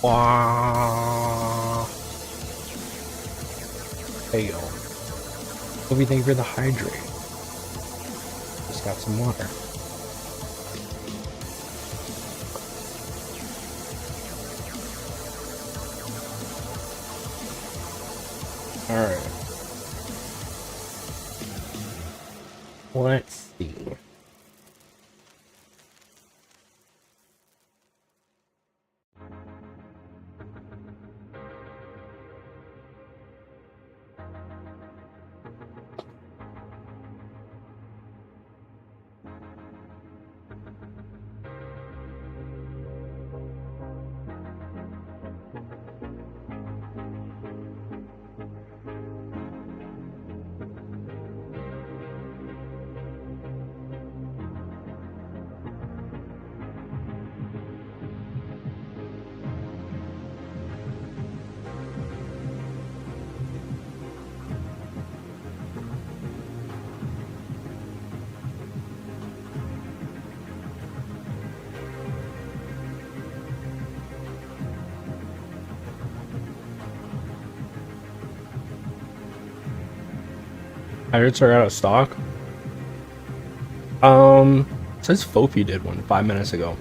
Wow. There you go. What do you think for the hydrate? Just got some water. Alright. Let's see. Hydrates are out of stock. Says Fofi did one 5 minutes ago.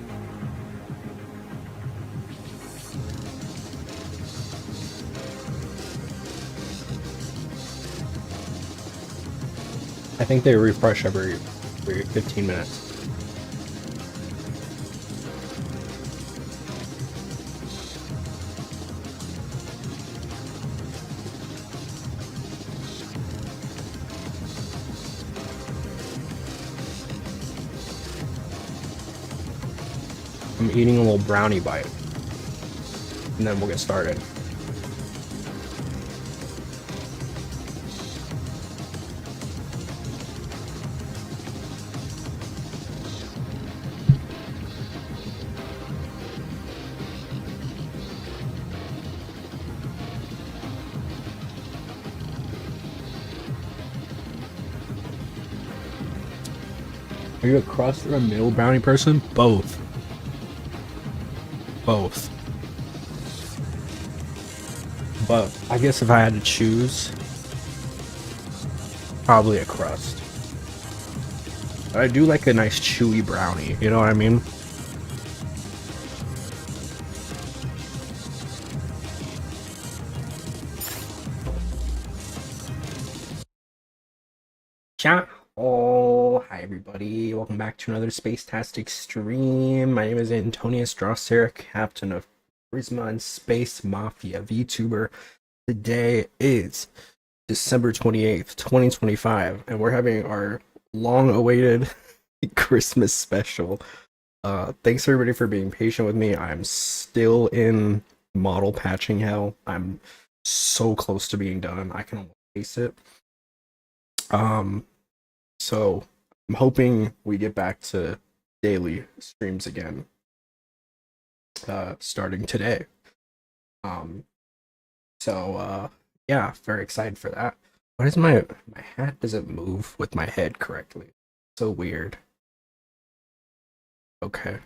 I think they refresh every 15 minutes. I'm eating a little brownie bite, and then we'll get started. Are you a crust or a middle brownie person? Both. Both. But I guess if I had to choose, probably a crust. But I do like a nice chewy brownie, you know what I mean? Chat. Oh, hi everybody. Welcome back to another Space-tastic stream. My name is Antonius Drosera, Captain of PRISMA and Space Mafia VTuber. Today is December 28th, 2025, and we're having our long-awaited Christmas special. Thanks everybody for being patient with me. I'm still in model patching hell. I'm so close to being done. I can almost taste it. So I'm hoping we get back to daily streams again, starting today. Yeah, very excited for that. What is my hat doesn't move with my head correctly? So weird. Okay.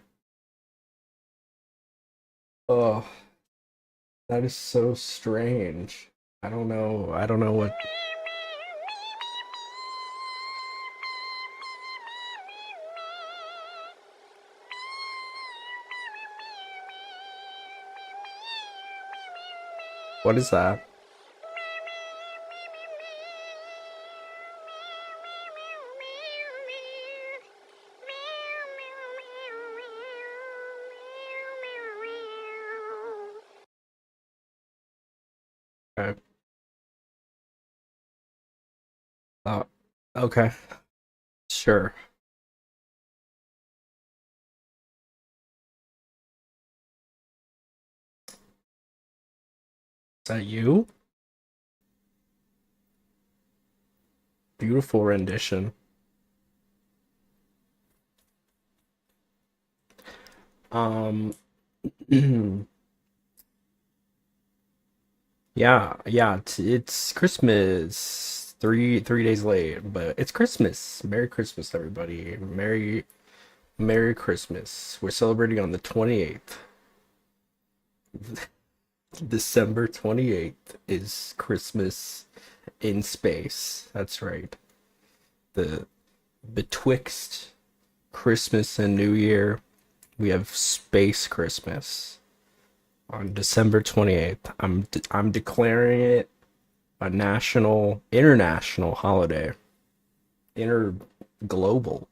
Oh, that is so strange. I don't know. I don't know what. What is that? Okay. Uh, okay. Sure. Is that you? Beautiful rendition. Um, yeah, it's Christmas. Three days late, but it's Christmas. Merry Christmas, everybody. Merry Christmas. We're celebrating on the 28th. December 28th is Christmas in space. That's right. The betwixt Christmas and New Year, we have Space Christmas on December 28th. I'm declaring it a international holiday. Global,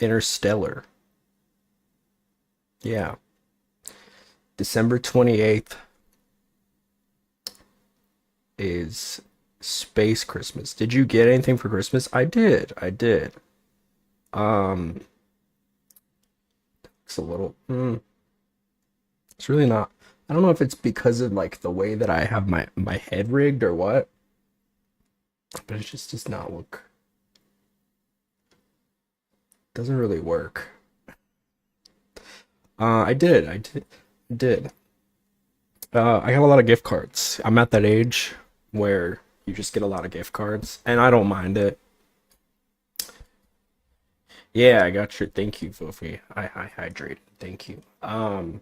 interstellar. Yeah. December 28th is Space Christmas. Did you get anything for Christmas? I did. I did. Um, it's a little. It's really not. I don't know if it's because of like the way that I have my head rigged or what, but it just does not look. Doesn't really work. I did. I did. I got a lot of gift cards. I'm at that age where you just get a lot of gift cards, and I don't mind it. Yeah, I got your thank you, Fofi. I hydrated. Thank you. I'm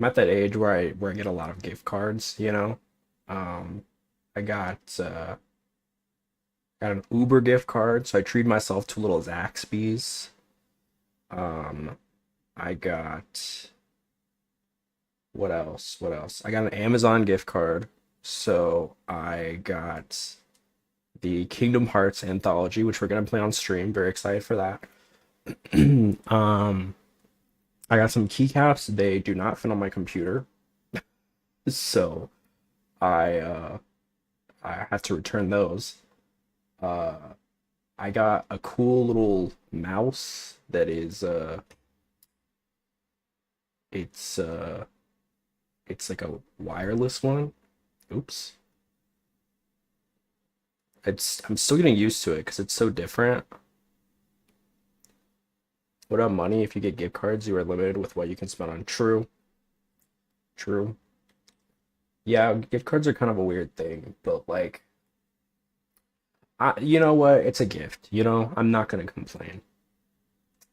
at that age where I get a lot of gift cards, you know. Um, I got an Uber gift card, so I treat myself to a little Zaxby's. Um, I got what else? What else? I got an Amazon gift card, so I got the Kingdom Hearts anthology, which we're gonna play on stream. Very excited for that. um, I got some keycaps. They do not fit on my computer, so I uh I have to return those. Uh, I got a cool little mouse that is it's uh it's like a wireless one. Oops. I'm still getting used to it because it's so different. What up, money? If you get gift cards, you are limited with what you can spend on. True. True. Yeah, gift cards are kind of a weird thing, but like you know what? It's a gift, you know? I'm not gonna complain.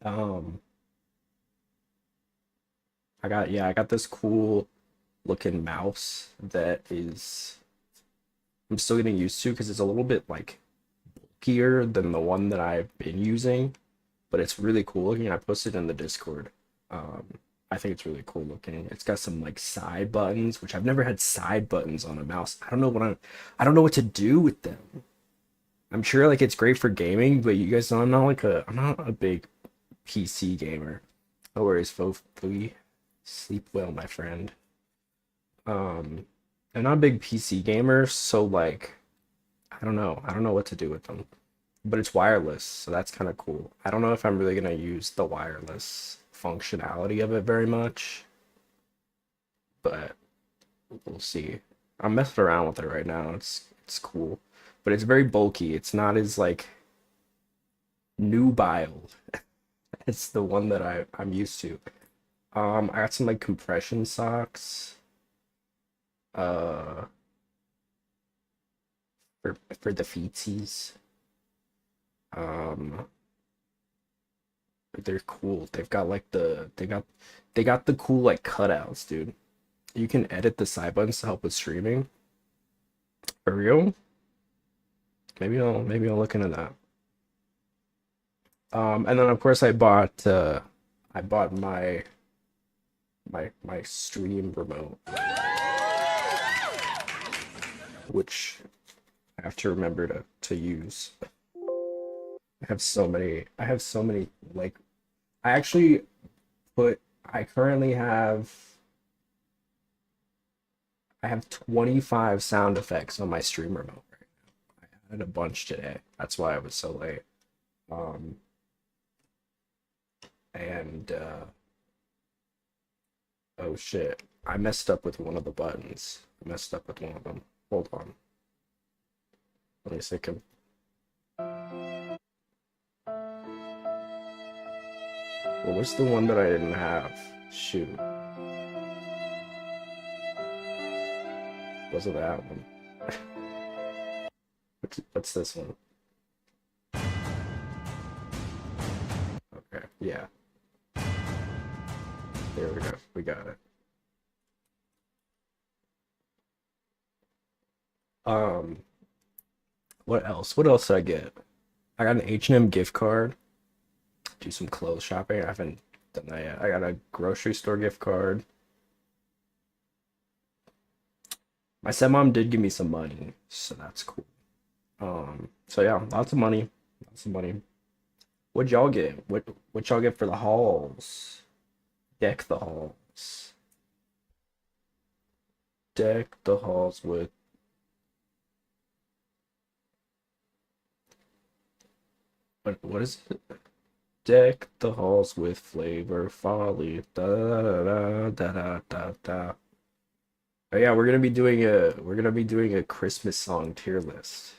Um I got this cool looking mouse that is I'm still getting used to because it's a little bit like bulkier than the one that I've been using, but it's really cool looking. I posted in the Discord. I think it's really cool looking. It's got some like side buttons, which I've never had side buttons on a mouse. I don't know what to do with them. I'm sure like it's great for gaming, but you guys know I'm not a big PC gamer. No worries, Fofi. Sleep well, my friend. Um, I'm not a big PC gamer, so like I don't know. I don't know what to do with them. But it's wireless, so that's kind of cool. I don't know if I'm really gonna use the wireless functionality of it very much, but we'll see. I'm messing around with it right now. It's cool, but it's very bulky. It's not as like nubile. It's the one that I'm used to. I got some like compression socks. Uh, for the feetsies. Um, they're cool. They got the cool like cutouts, dude. You can edit the side buttons to help with streaming. For real? Maybe I'll look into that. And then of course I bought my stream remote, which I have to remember to use. I have so many like I actually I currently I have 25 sound effects on my stream remote right now. I added a bunch today. That's why I was so late. Um and oh shit. I messed up with one of the buttons. I messed up with one of them. Hold on. Let me see. What was the one that I didn't have? Shoot. Wasn't that one? What's this one? Okay, yeah. There we go. We got it. Um, what else? What else did I get? I got an H&M gift card. Do some clothes shopping. I haven't done that yet. I got a grocery store gift card. My stepmom did give me some money, so that's cool. So yeah, lots of money. Lots of money. What'd y'all get? What y'all get for the halls? Deck the halls. Deck the halls with what is it? Deck the halls with flavor folly. Da da da da da da da. Oh yeah, we're gonna be doing a Christmas song tier list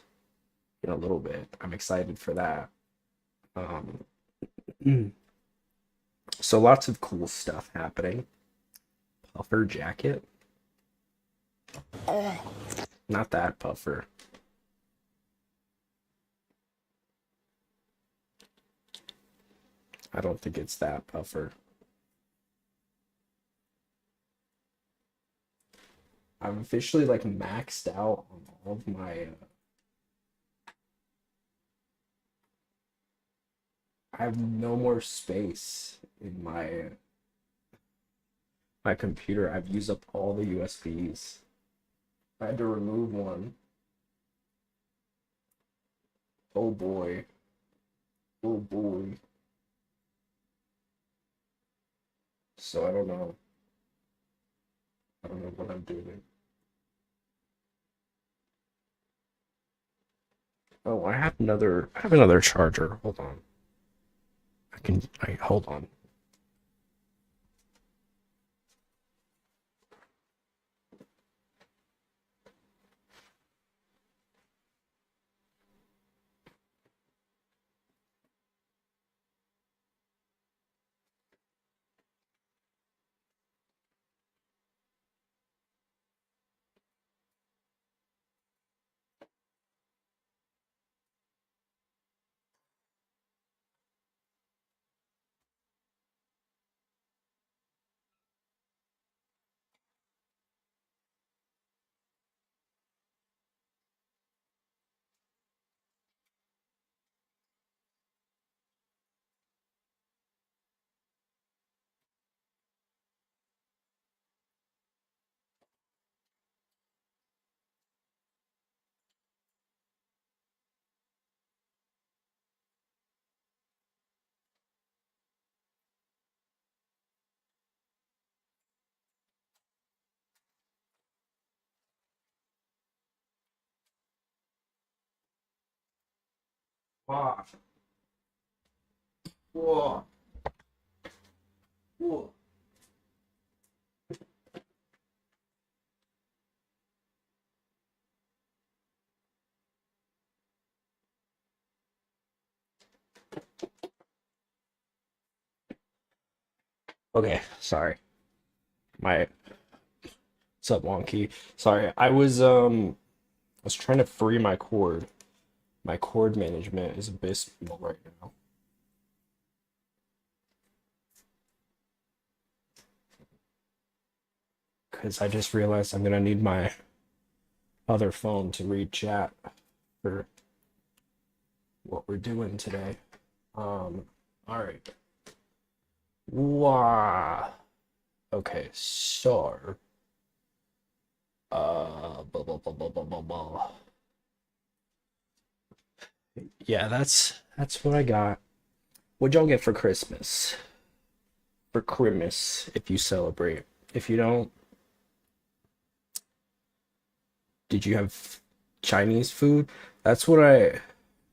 in a little bit. I'm excited for that. Um, so lots of cool stuff happening. Puffer jacket. Not that puffer. I don't think it's that puffer. I'm officially like maxed out on all of my I have no more space in my computer. I've used up all the USBs. I had to remove one. Oh boy. Oh boy. So I don't know. I don't know what I'm doing. Oh, I have another charger. Hold on. Hold on. Wow. Whoa. Whoa. Okay, sorry. My What's up, Wonky? Sorry, I was trying to free my cord. My cord management is abysmal right now. Because I just realized I'm gonna need my other phone to read chat for what we're doing today. All right. Wow. Okay, so blah. Yeah, that's what I got. What'd y'all get for Christmas? For Christmas, if you celebrate. If you don't, did you have Chinese food? That's what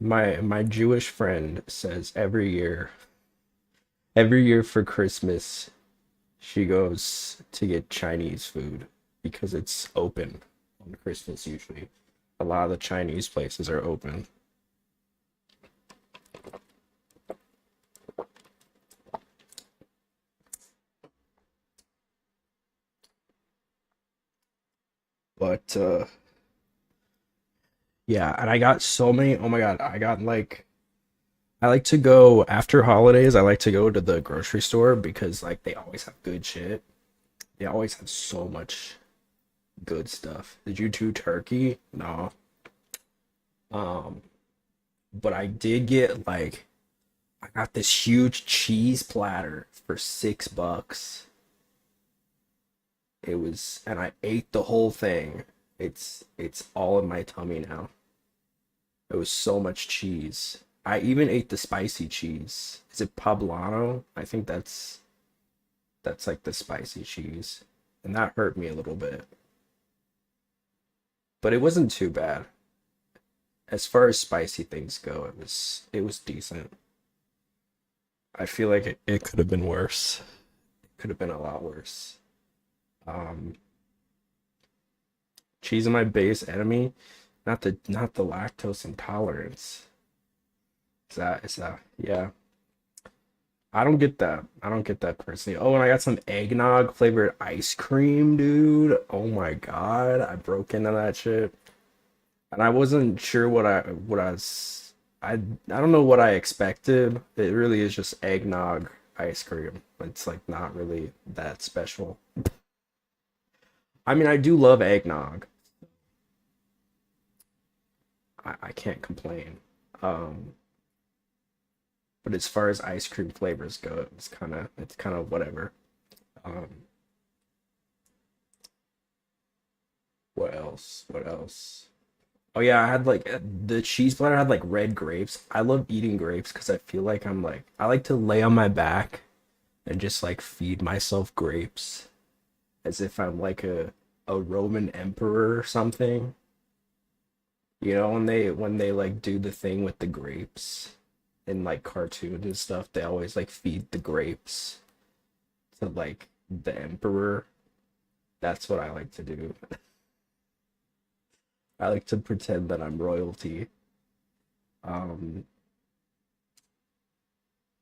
my Jewish friend says every year. Every year for Christmas, she goes to get Chinese food because it's open on Christmas usually. A lot of the Chinese places are open. But yeah, and I got so many. Oh my God, I like to go after holidays. I like to go to the grocery store because like they always have good shit. They always have so much good stuff. Did you do turkey? No. Um, but I did get like I got this huge cheese platter for $6. And I ate the whole thing. It's all in my tummy now. It was so much cheese. I even ate the spicy cheese. Is it poblano? I think that's like the spicy cheese. And that hurt me a little bit. But it wasn't too bad. As far as spicy things go, it was decent. I feel like it could have been worse. It could have been a lot worse. Um, Cheese is my biggest enemy, not the lactose intolerance. Is that yeah. I don't get that. I don't get that personally. Oh, and I got some eggnog flavored ice cream, dude. Oh my God. I broke into that shit. And I wasn't sure I don't know what I expected. It really is just eggnog ice cream. It's like not really that special. I mean, I do love eggnog. I can't complain. Um, but as far as ice cream flavors go, it's kind of whatever. Um, what else? What else? Oh yeah, I had like the cheese platter had like red grapes. I love eating grapes because I feel like I like to lay on my back and just like feed myself grapes as if I'm like a Roman emperor or something. You know, when they like do the thing with the grapes in like cartoons and stuff, they always like feed the grapes to like the emperor. That's what I like to do. I like to pretend that I'm royalty. Um,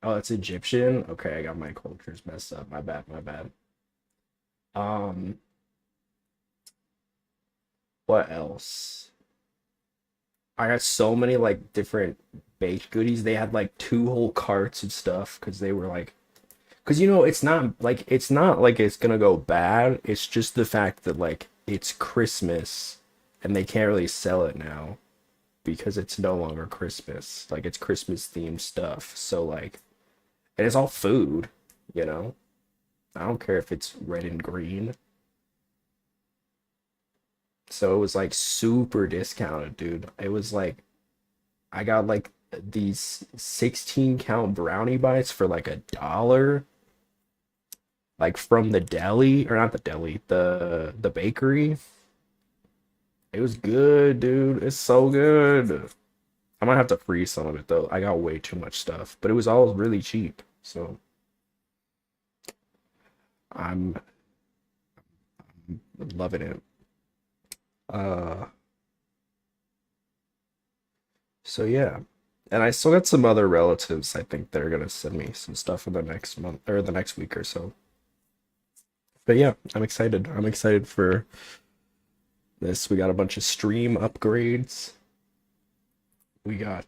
oh, it's Egyptian. Okay, I got my cultures messed up. My bad, my bad. Um, what else? I got so many like different baked goodies. They had like two whole carts of stuff because they were like, because you know, it's not like it's gonna go bad. It's just the fact that like it's Christmas and they can't really sell it now because it's no longer Christmas. Like it's Christmas themed stuff. So like, and it's all food, you know? I don't care if it's red and green. So it was like super discounted, dude. It was like I got like these 16 count brownie bites for like $1, like from the deli, or not the deli, the bakery. It was good, dude. It's so good. I might have to freeze some of it though. I got way too much stuff, but it was all really cheap. So I'm loving it. Uh, so yeah. And I still got some other relatives I think they're gonna send me some stuff in the next month or the next week or so. But yeah, I'm excited. I'm excited for this. We got a bunch of stream upgrades. We got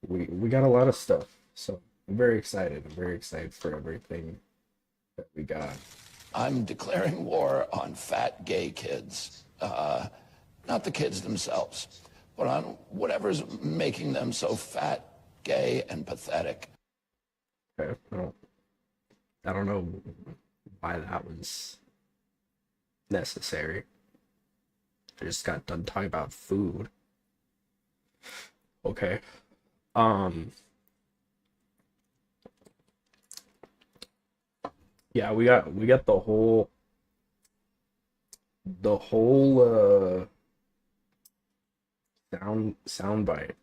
we got a lot of stuff. So I'm very excited. I'm very excited for everything that we got. I'm declaring war on fat gay kids. Not the kids themselves, but on whatever's making them so fat, gay, and pathetic. Okay. I don't know why that was necessary. I just got done talking about food. Okay. Um yeah, we got the whole sound bite.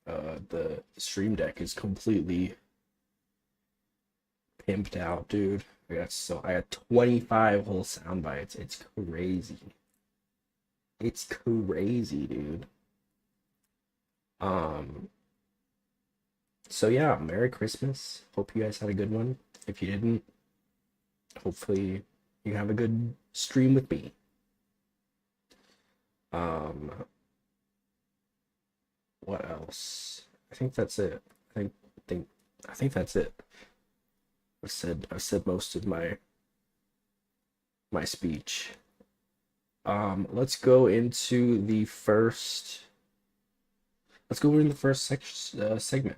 The stream deck is completely pimped out, dude. I got 25 whole sound bites. It's crazy. It's crazy, dude. Um so yeah, Merry Christmas. Hope you guys had a good one. If you didn't, hopefully you have a good stream with me. Um what else? I think that's it. I think I think that's it. I've said most of my speech. Let's go into the first. Let's go into the first segment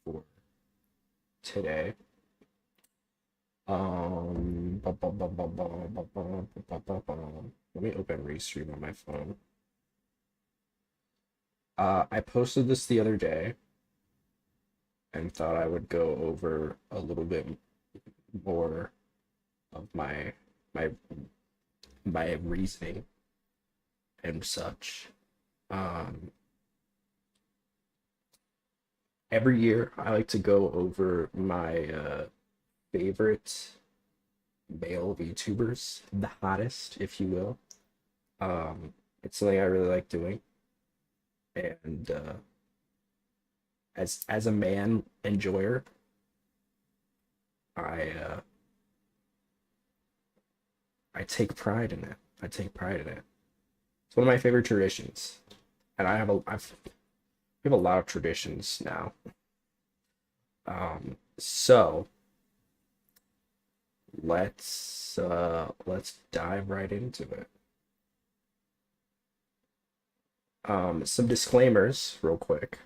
for today. Let me open Restream on my phone. I posted this the other day and thought I would go over a little bit more of my my reasoning and such. Um, every year I like to go over my favorite male VTubers, the hottest, if you will. It's something I really like doing, and as a man enjoyer, I I take pride in it. I take pride in it. It's one of my favorite traditions, and we have a lot of traditions now. So let's dive right into it. Some disclaimers, real quick.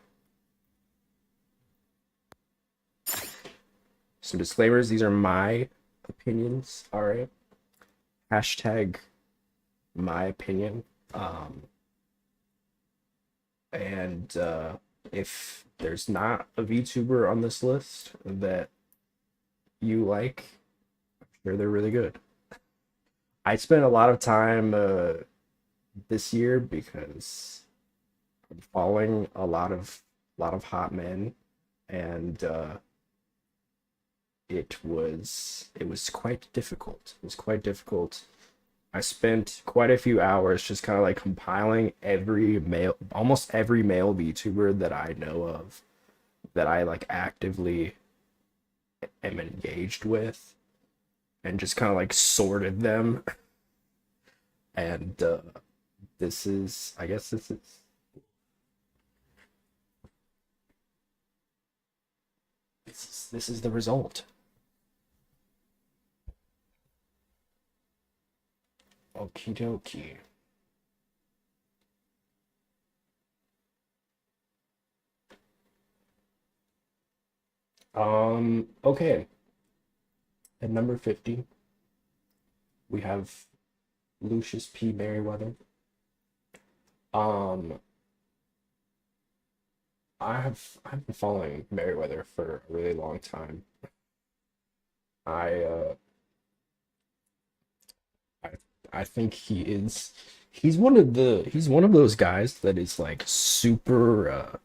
Some disclaimers. These are my opinions. All right. Hashtag my opinion. Um, and if there's not a VTuber on this list that you like, I'm sure they're really good. I spent a lot of time this year because I'm following a lot of hot men, and it was quite difficult. It was quite difficult. I spent quite a few hours just kind of like compiling almost every male VTuber that I know of, that I like actively am engaged with, and just kind of like sorted them. And I guess this is the result. Okie dokie. Okay. At number 50, we have Lucius P. Merriweather. Um, I've been following Merriweather for a really long time. I uh I I think he's one of those guys that is like super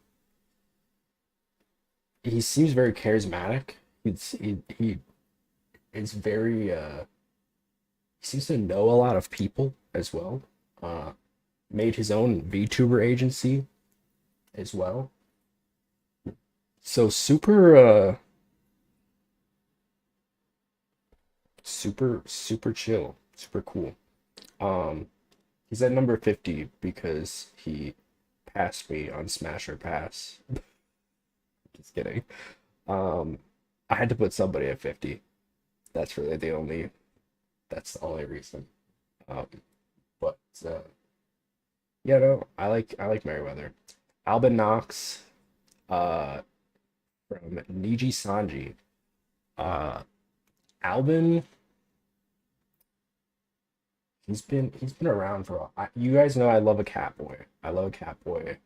he seems very charismatic. He is very he seems to know a lot of people as well. Uh Made his own VTuber agency as well. So super chill, super cool. Um he's at number 50 because he passed me on Smash or Pass. Just kidding. Um I had to put somebody at 50. That's really that's the only reason. Um but yeah, no, I like Merriweather. Albin Knox, uh from Niji Sanji. Uh Albin, he's been around for you guys know I love a cat boy. I love a cat boy.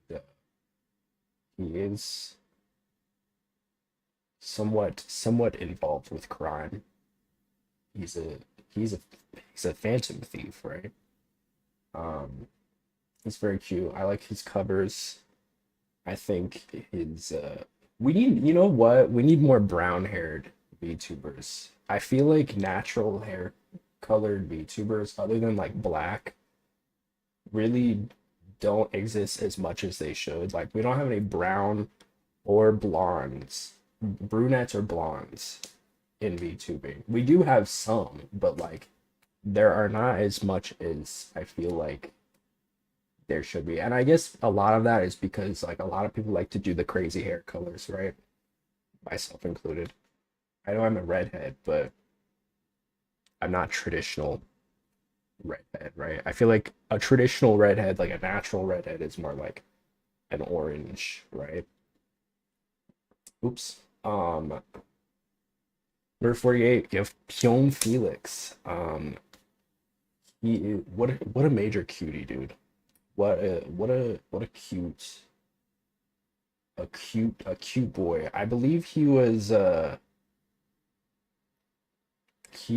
And, he is somewhat involved with crime. He's a he's a he's a phantom thief, right? Um he's very cute. I like his covers. I think his we need, you know what? We need more brown haired VTubers. I feel like natural hair colored VTubers, other than like black, really don't exist as much as they should. Like we don't have any brown or blondes, brunettes or blondes in VTubing. We do have some, but like there are not as much as I feel like there should be. And I guess a lot of that is because like a lot of people like to do the crazy hair colors, right? Myself included. I know I'm a redhead, but I'm not traditional redhead, right? I feel like a traditional redhead, like a natural redhead, is more like an orange, right? Oops. Number 48, you have Pyong Felix. What a major cutie, dude. What a cute boy. I believe he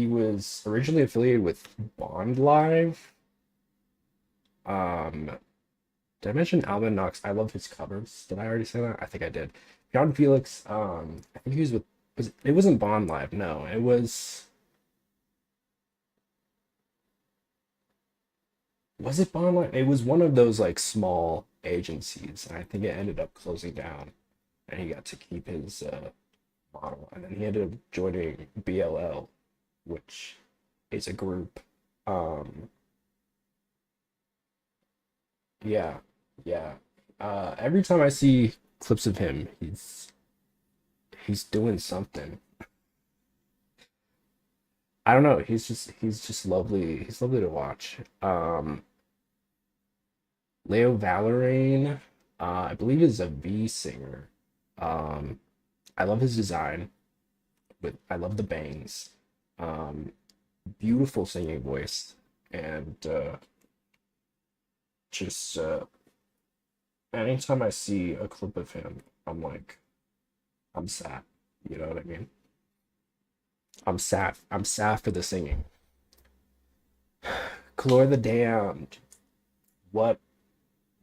was originally affiliated with Bond Live. Um, did I mention Alvin Knox? I love his covers. Did I already say that? I think I did. John Felix, I think he was with it wasn't Bond Live, no. Was it Bond Live? It was one of those like small agencies, and I think it ended up closing down, and he got to keep his model, and then he ended up joining BLL, which is a group. Um, yeah, yeah. Every time I see clips of him, he's doing something. I don't know. He's just lovely. He's lovely to watch. Leo Valorane, I believe is a V singer. Um, I love his design. I love the bangs. Um, Beautiful singing voice. and just anytime I see a clip of him, I'm like, I'm sad. You know what I mean? I'm sad. I'm sad for the singing. Clore the Damned. What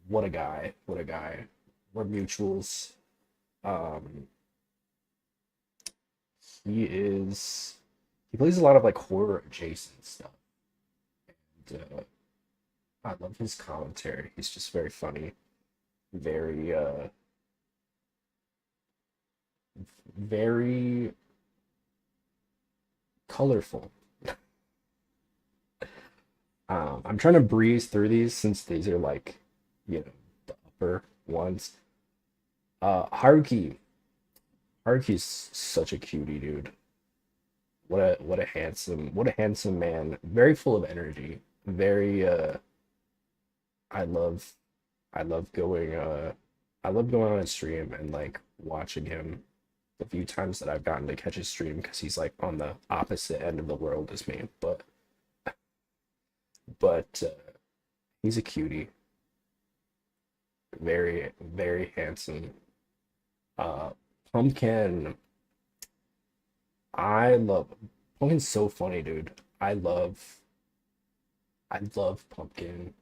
what a guy. What a guy. We're mutuals. Um he is he plays a lot of like horror adjacent stuff. And, I love his commentary. He's just very funny. Very very colorful. I'm trying to breeze through these since these are like, the upper ones. Haruki. Haruki's such a cutie, dude. What a handsome man. Very full of energy. Very I love I love going I love going on his stream and like watching him the few times that I've gotten to catch his stream because he's like on the opposite end of the world as me. But he's a cutie. Very, very handsome. Uh Pumpkin, I love Pumpkin's so funny, dude. I love Pumpkin.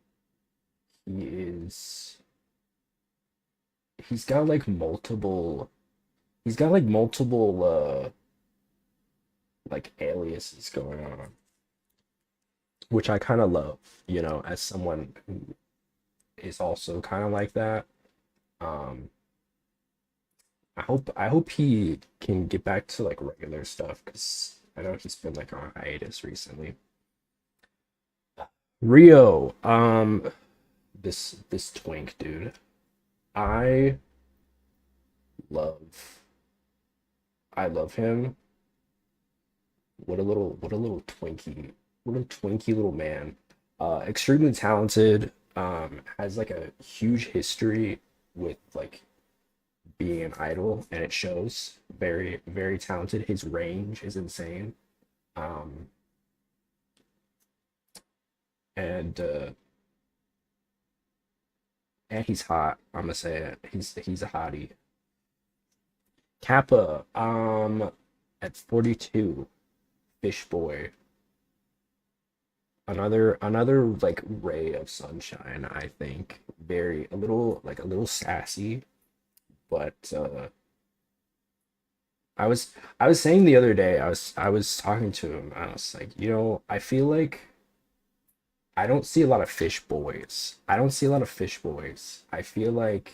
He is he's got like multiple he's got like multiple like aliases going on, which I kind of love, as someone who is also kind of like that. Um I hope he can get back to like regular stuff because I know he's been like on hiatus recently. Rio, this twink dude. I love I love him. What a little twinkie. What a twinkie little man. Extremely talented. Has like a huge history with like being an idol, and it shows. Very, very talented. His range is insane. Um, and and he's hot. I'm gonna say it. He's a hottie. Kappa, at 42, Fish Boy. Another like ray of sunshine, I think. Very a little sassy, but I was saying the other day, I was talking to him, I was like, I feel like I don't see a lot of fish boys. I don't see a lot of fish boys. I feel like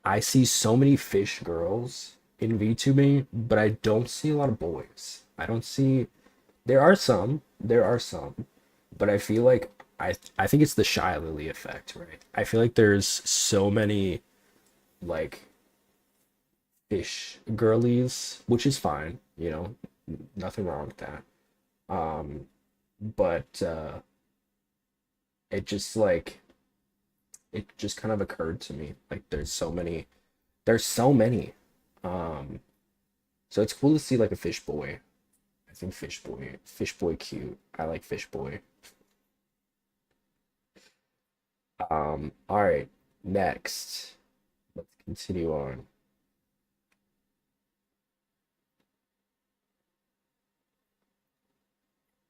I see so many fish girls in VTubing, but I don't see a lot of boys. I don't see there are some, but I feel like I think it's the Shy Lily effect, right? I feel like there's so many like fish girlies, which is fine, nothing wrong with that. Um, but it just like it just kind of occurred to me like there's so many. Um, so it's cool to see like a fish boy. I think fish boy cute. I like fish boy. All right, next, let's continue on.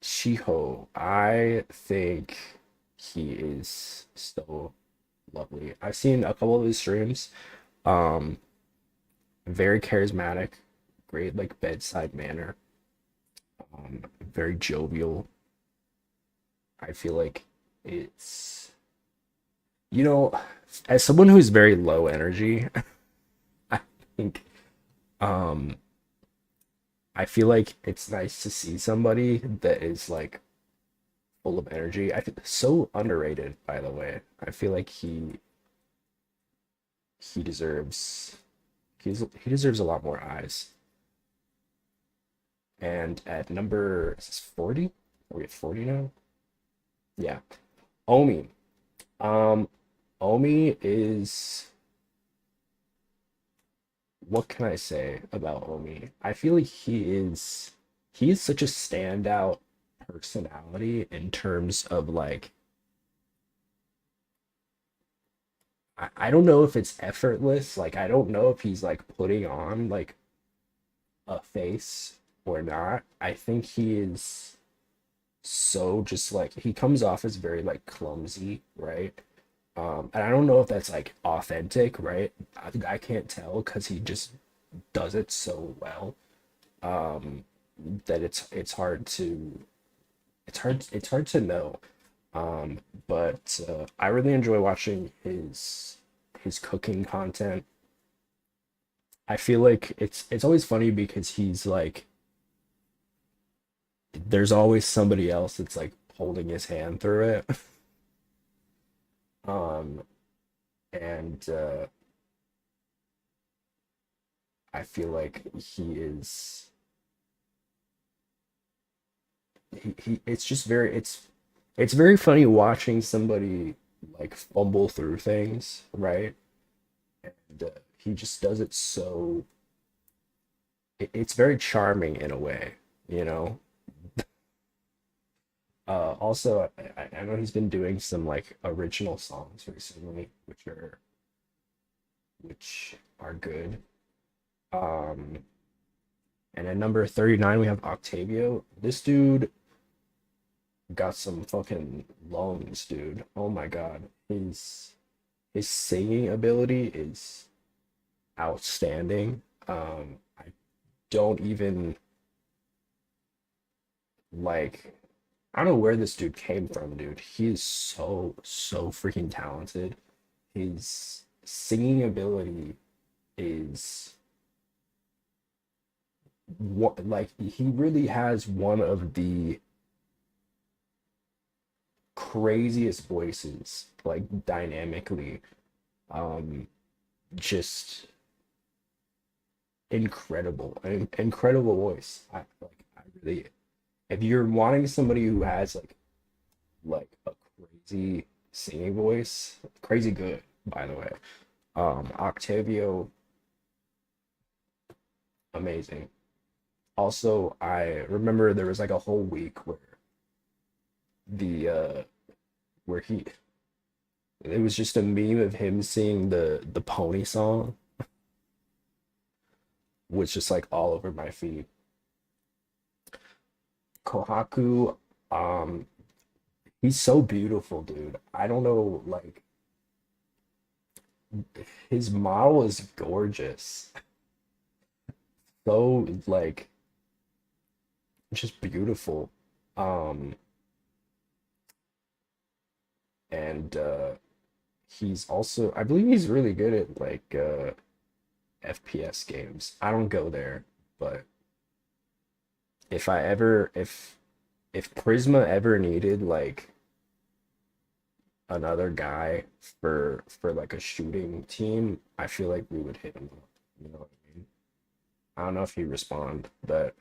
Shiho, I think he is so lovely. I've seen a couple of his streams. Um, very charismatic, great like bedside manner. Very jovial. I feel like it's you know, as someone who's very low energy, I think um I feel like it's nice to see somebody that is like full of energy. I feel so underrated, by the way. I feel like he deserves he deserves a lot more eyes. And at number is this 40? Are we at 40 now? Yeah. Omi. Um Omi is what can I say about Omi? I feel like he is such a standout personality in terms of like I don't know if it's effortless. Like I don't know if he's like putting on like a face or not. I think he is so just like he comes off as very like clumsy, right? And I don't know if that's like authentic, right? I can't tell because he just does it so well that it's hard to it's hard to know. But I really enjoy watching his cooking content. I feel like it's always funny because he's like there's always somebody else that's like holding his hand through it. Um, and I feel like he it's just very it's very funny watching somebody like fumble through things, right? And he just does it so it's very charming in a way, you know. Also, I know he's been doing some like original songs recently, which are good. Um, and at number 39 we have Octavio. This dude got some fucking lungs, dude. Oh my God, his singing ability is outstanding. I don't even like I don't know where this dude came from, dude. He is so freaking talented. His singing ability is what like he really has one of the craziest voices, like dynamically. Um, just incredible, an incredible voice. I really, if you're wanting somebody who has like a crazy singing voice, crazy good, by the way. Octavio, amazing. Also, I remember there was like a whole week the where he it was just a meme of him singing the pony song, which just like all over my feed. Kohaku, um, he's so beautiful, dude. I don't know, like his model is gorgeous. So like just beautiful. Um, and he's also I believe he's really good at like FPS games. I don't go there, but if Prisma ever needed like another guy for like a shooting team, I feel like we would hit him up. You know what I mean? I don't know if he respond, but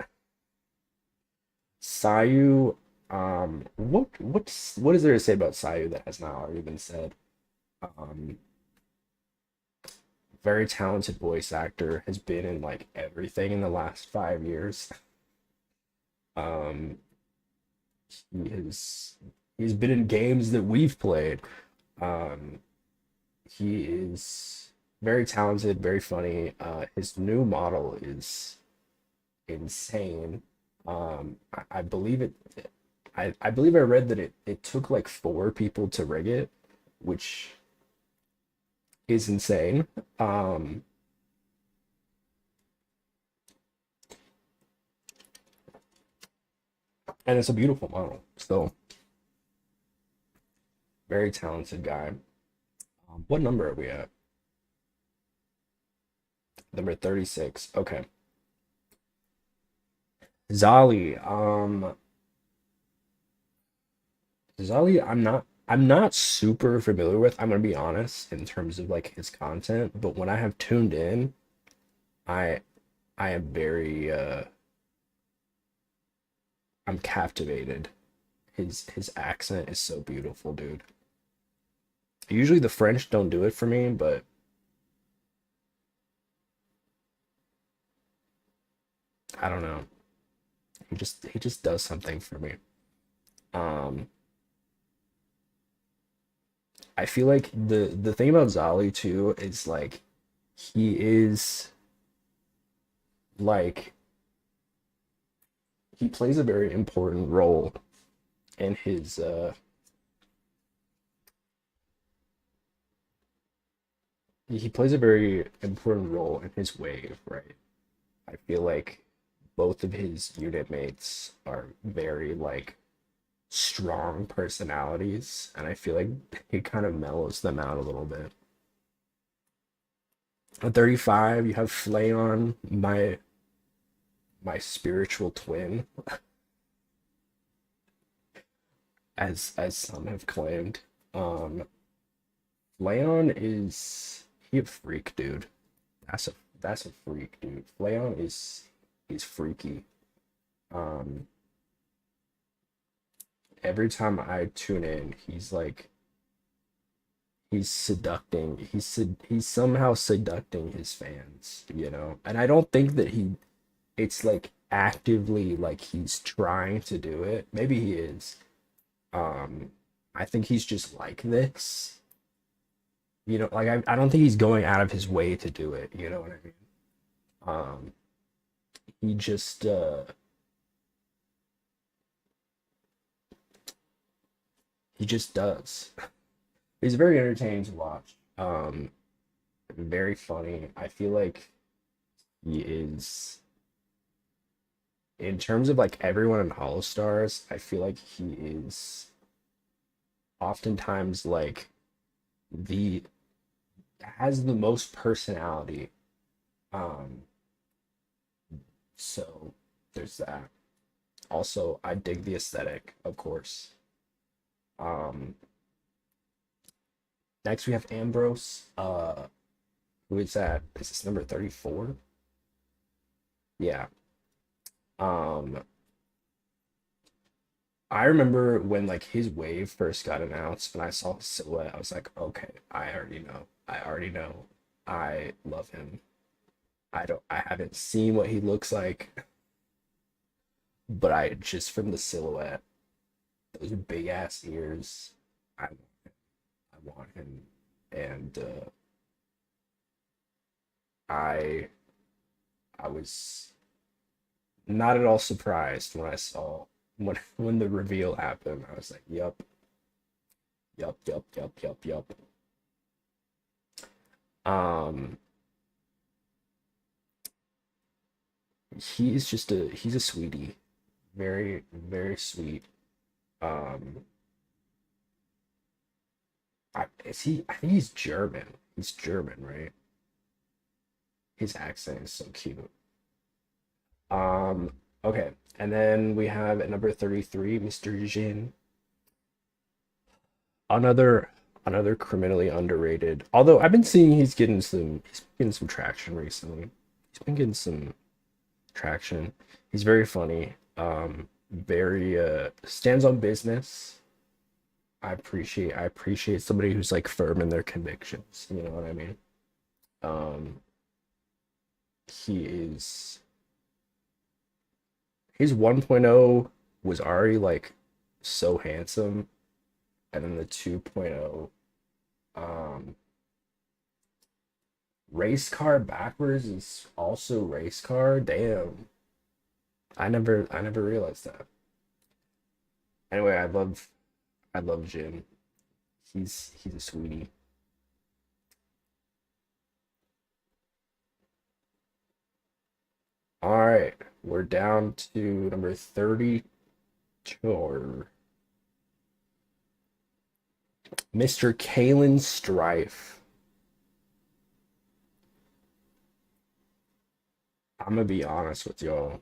Sayu, what is there to say about Sayu that has not already been said? Um, very talented voice actor, has been in like everything in the last 5 years. Um, he has he's been in games that we've played. Um, he is very talented, very funny. His new model is insane. I believe it. I believe I read that it took like four people to rig it, which is insane. Um, and it's a beautiful model. So very talented guy. What number are we at? Number 36. Okay. Zali. Zali, I'm not super familiar with, I'm gonna be honest, in terms of like his content, but when I have tuned in, I I am very I'm captivated. His accent is so beautiful, dude. Usually the French don't do it for me, but I don't know. He just does something for me. Um, I feel like the thing about Zali too is like he is like he plays a very important role in his he plays a very important role in his wave, right? I feel like both of his unit mates are very like strong personalities, and I feel like it kind of mellows them out a little bit. At 35, you have Flayon, my spiritual twin, as some have claimed. Um, Flayon is he a freak, dude. That's a freak, dude. Flayon is he's freaky. Um, every time I tune in, he's like he's seducting. He's somehow seducting his fans, you know. And I don't think that it's like actively like he's trying to do it. Maybe he is. Um, I think he's just like this. You know, like I don't think he's going out of his way to do it. You know what I mean? Um, he just he just does. He's very entertaining to watch. Very funny. I feel like he is in terms of like everyone in Hollow Stars, I feel like he is oftentimes like the has the most personality. Um, so there's that. Also, I dig the aesthetic, of course. Um, next we have Ambrose. Who is that? Is this number 34? Yeah. Um, I remember when like his wave first got announced and I saw his silhouette, I was like, okay, I already know. I already know. I love him. I haven't seen what he looks like, but I just from the silhouette, those big ass ears, I I want him. And I I was not at all surprised when I saw when the reveal happened. I was like, yup, yup, yup, yup, yup, yup. Um, he's a sweetie, very very sweet. Um, is he? I think he's German. He's German, right? His accent is so cute. Um, okay, and then we have at number 33, Mr. Jin. Another another criminally underrated. Although I've been seeing he's getting some traction recently. He's been getting some traction. He's very funny. Very stands on business. I appreciate somebody who's like firm in their convictions. You know what I mean? Um, he is his 1.0 was already like so handsome, and then the 2.0 um race car backwards is also race car. Damn. I never realized that. Anyway, I love Jin. He's a sweetie. All right, we're down to number 32. Mr. Kalen Strife. I'm gonna be honest with y'all.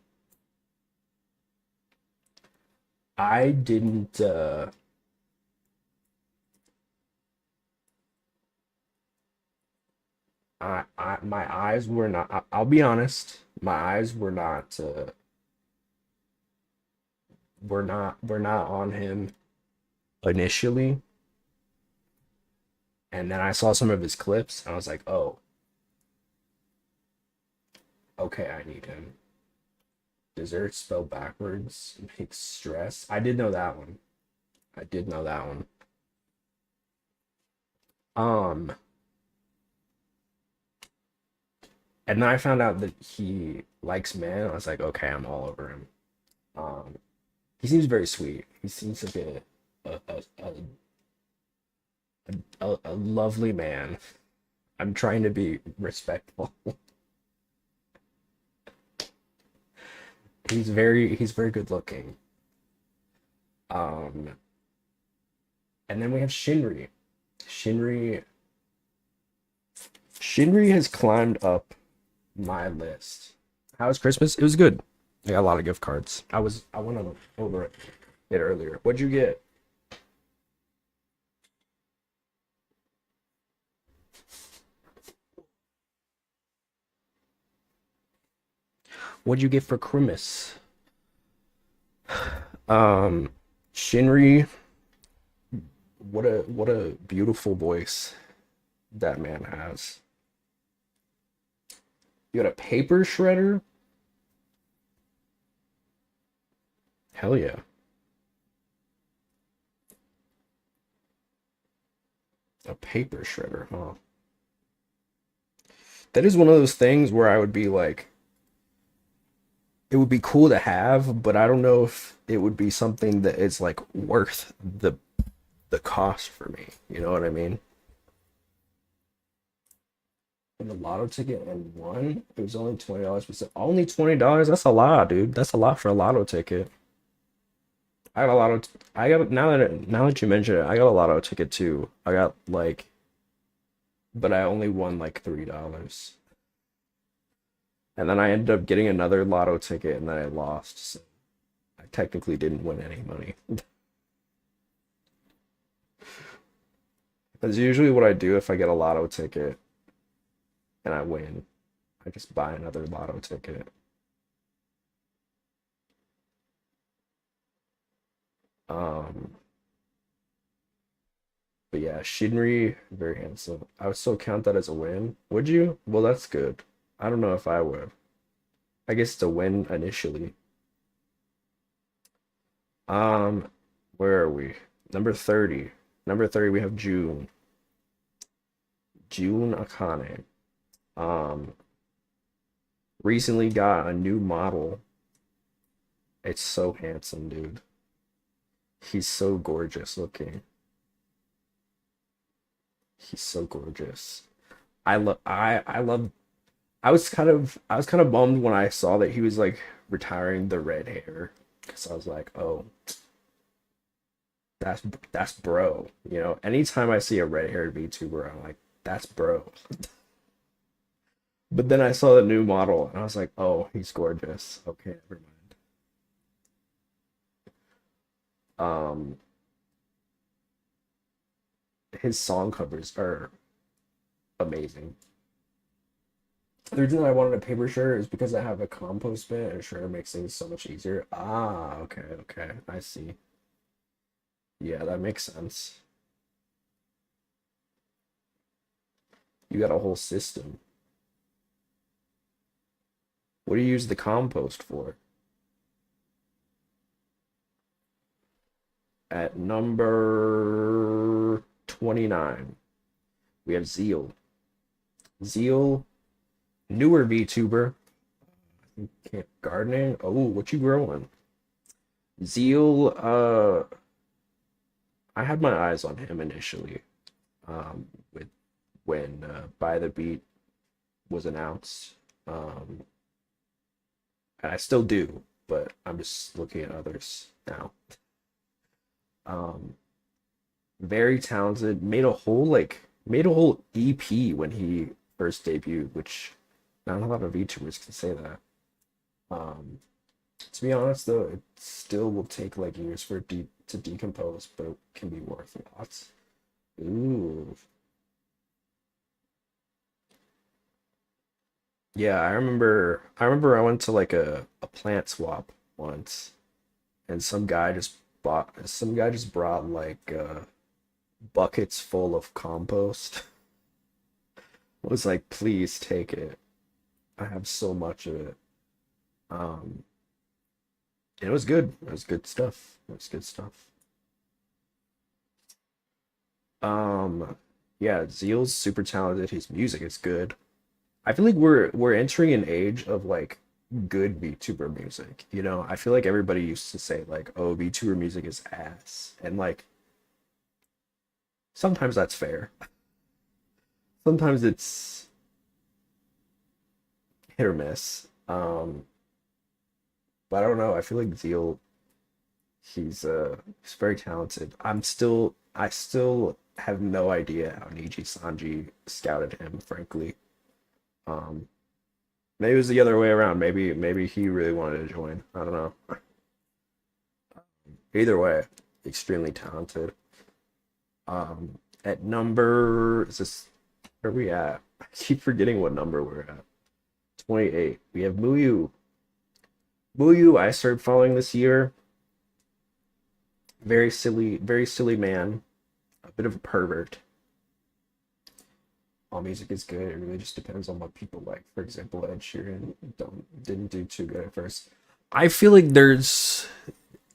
I didn't I my eyes were not I'll be honest, my eyes were not on him initially, and then I saw some of his clips and I was like, "Oh, okay, I need him." Dessert spelled backwards makes stress. I did know that one. I did know that one. Um, and then I found out that he likes men. I was like, okay, I'm all over him. Um, he seems very sweet. He seems like a a, a, a lovely man. I'm trying to be respectful. He's very good looking. Um, and then we have Shinri. Shinri Shinri has climbed up my list. How was Christmas? It was good. I got a lot of gift cards. I went over it earlier. What'd you get? What'd you get for Christmas? Um, Shinri, what a beautiful voice that man has. You got a paper shredder? Hell yeah. A paper shredder, huh? That is one of those things where I would be like, it would be cool to have, but I don't know if it would be something that is like worth the cost for me. You know what I mean? And the lotto ticket and won. It was only $20. But only $20. That's a lot, dude. That's a lot for a lotto ticket. I got a lotto. I got now that you mention it, I got a lotto ticket too. I got like, but I only won like $3. And then I ended up getting another lotto ticket and then I lost. So I technically didn't win any money. That's usually what I do if I get a lotto ticket and I win. I just buy another lotto ticket. Um, but yeah, Shinri, very handsome. I would still count that as a win. Would you? Well, that's good. I don't know if I would. I guess it's a win initially. Um, where are we? Number 30. Number 30, we have June. June Akane. Um, recently got a new model. It's so handsome, dude. He's so gorgeous looking. He's so gorgeous. I love I was kind of bummed when I saw that he was like retiring the red hair because I was like, "Oh, that's that's bro." You know, anytime I see a red-haired VTuber, I'm like, "That's bro." But then I saw the new model and I was like, "Oh, he's gorgeous." Okay, never mind. Um, his song covers are amazing. The reason that I wanted a paper shirt is because I have a compost bin and a shredder makes things so much easier. Ah, okay, okay. I see. Yeah, that makes sense. You got a whole system. What do you use the compost for? At number 29, we have Zeal. Zeal, newer VTuber. Gardening. Oh, what you growing? Zeal, I had my eyes on him initially. With when By the Beat was announced. Um, and I still do, but I'm just looking at others now. Um, very talented. Made a whole EP when he first debuted, which not a lot of VTubers can say that. Um, to be honest though, it still will take like years for it to decompose, but it can be worth lots. Ooh. Yeah, I remember I went to like a plant swap once and some guy just brought like buckets full of compost. Was like, please take it. I have so much of it. Um, and it was good. It was good stuff. It was good stuff. Yeah, Zeal's super talented. His music is good. I feel like we're entering an age of like good VTuber music. You know, I feel like everybody used to say like, "Oh, VTuber music is ass," and like sometimes that's fair. Sometimes it's hit or miss. But I don't know. I feel like Zeal, he's very talented. I still have no idea how Niji Sanji scouted him, frankly. Um, Maybe it was the other way around. Maybe he really wanted to join. I don't know. Either way, extremely talented. At number is this where are we at? I keep forgetting what number we're at. 28. We have Muyu. Muyu, I started following this year. Very silly man. A bit of a pervert. All music is good. It really just depends on what people like. For example, Ed Sheeran didn't do too good at first. I feel like there's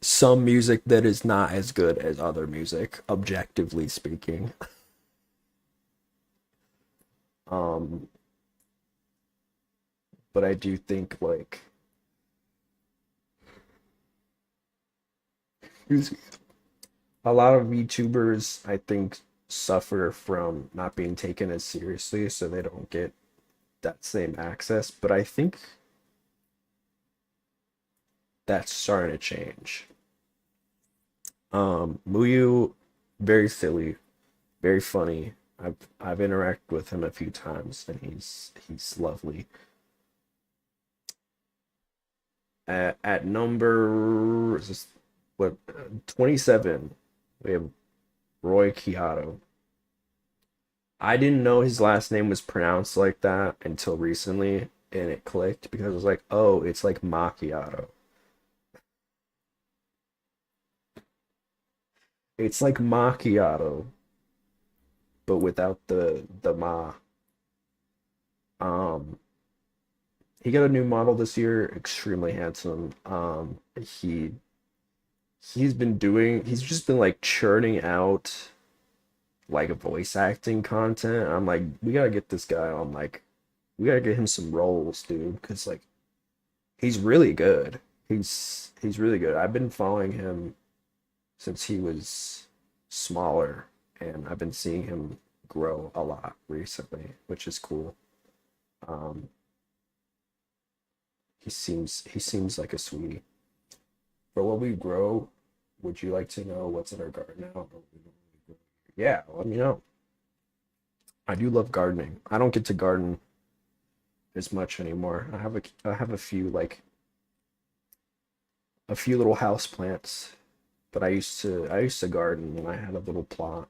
some music that is not as good as other music, objectively speaking. Um, but I do think like a lot of VTubers, I think, suffer from not being taken as seriously, so they don't get that same access. But I think that's starting to change. Muyu, very silly, very funny. I've interacted with him a few times, and he's lovely. At number is this, what 27, we have Roy Kiato. I didn't know his last name was pronounced like that until recently, and it clicked because I was like, oh, it's like macchiato. It's like macchiato, but without the ma. Um, he got a new model this year, extremely handsome. He's just been like churning out like a voice acting content. I'm like, we gotta get this guy on like we gotta get him some roles, dude, because like he's really good. He's really good. I've been following him since he was smaller, and I've been seeing him grow a lot recently, which is cool. Um, he seems like a sweetie. For what we grow, would you like to know what's in our garden now? Yeah, let me know. I do love gardening. I don't get to garden as much anymore. I have a few like a few little house plants, but I used to garden when I had a little plot.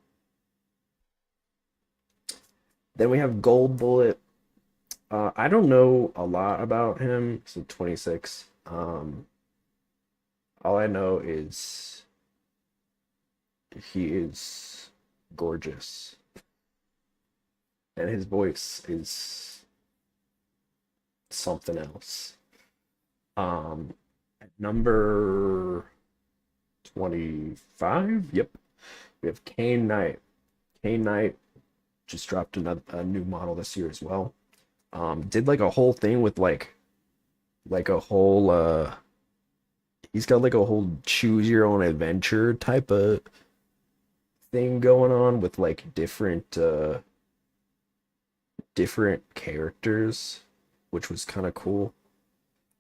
Then we have Gold Bullet. I don't know a lot about him. He's 26. All I know is he is gorgeous, and his voice is something else. At number 25, yep, we have Kane Knight. Kane Knight just dropped a new model this year as well. Did like a whole thing with like a whole he's got like a whole choose your own adventure type of thing going on with like different characters, which was kind of cool.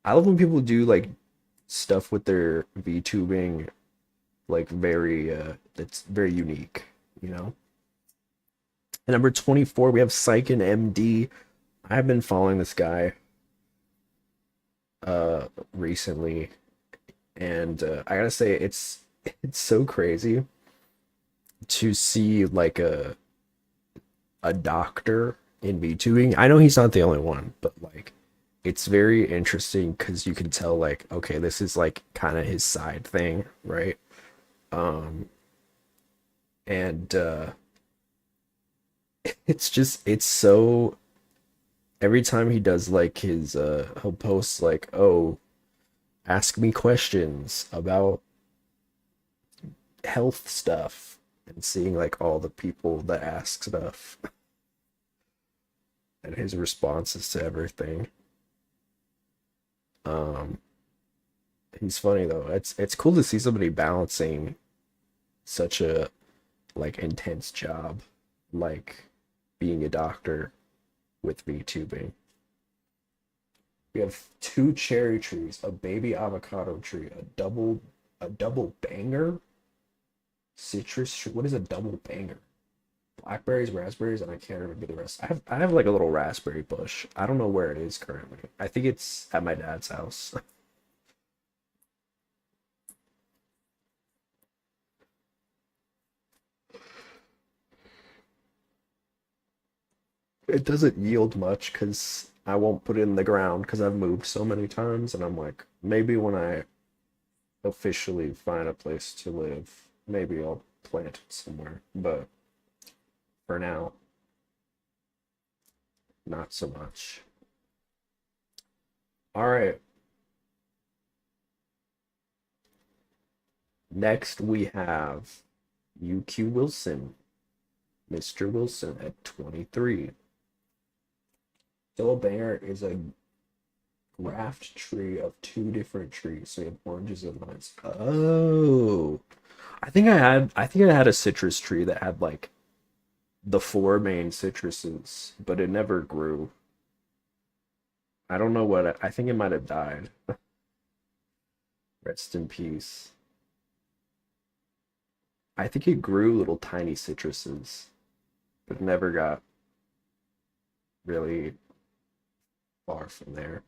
I love when people do like stuff with their VTubing like very that's very unique, you know. At number 24, we have Psychen MD. I've been following this guy recently, and I gotta say it's so crazy to see like a doctor in VTubing. I know he's not the only one, but like it's very interesting because you can tell like okay, this is like kind of his side thing, right? Um and it's so every time he does like his he'll post like, oh, ask me questions about health stuff, and seeing like all the people that ask stuff and his responses to everything. Um, he's funny though. It's cool to see somebody balancing such a like intense job, like being a doctor with VTubing. We have two cherry trees, a baby avocado tree, a double banger citrus tree. What is a double banger? Blackberries, raspberries, and I can't remember the rest. I have like a little raspberry bush. I don't know where it is currently. I think it's at my dad's house. It doesn't yield much because I won't put it in the ground because I've moved so many times, and I'm like, maybe when I officially find a place to live, maybe I'll plant it somewhere. But for now, not so much. All right. Next we have UQ Wilson, Mr. Wilson at 23. Still a banger is a graft tree of two different trees. So you have oranges and lemons. Oh. I think I had a citrus tree that had like the four main citruses, but it never grew. I don't know I think it might have died. Rest in peace. I think it grew little tiny citruses, but never got really far from there.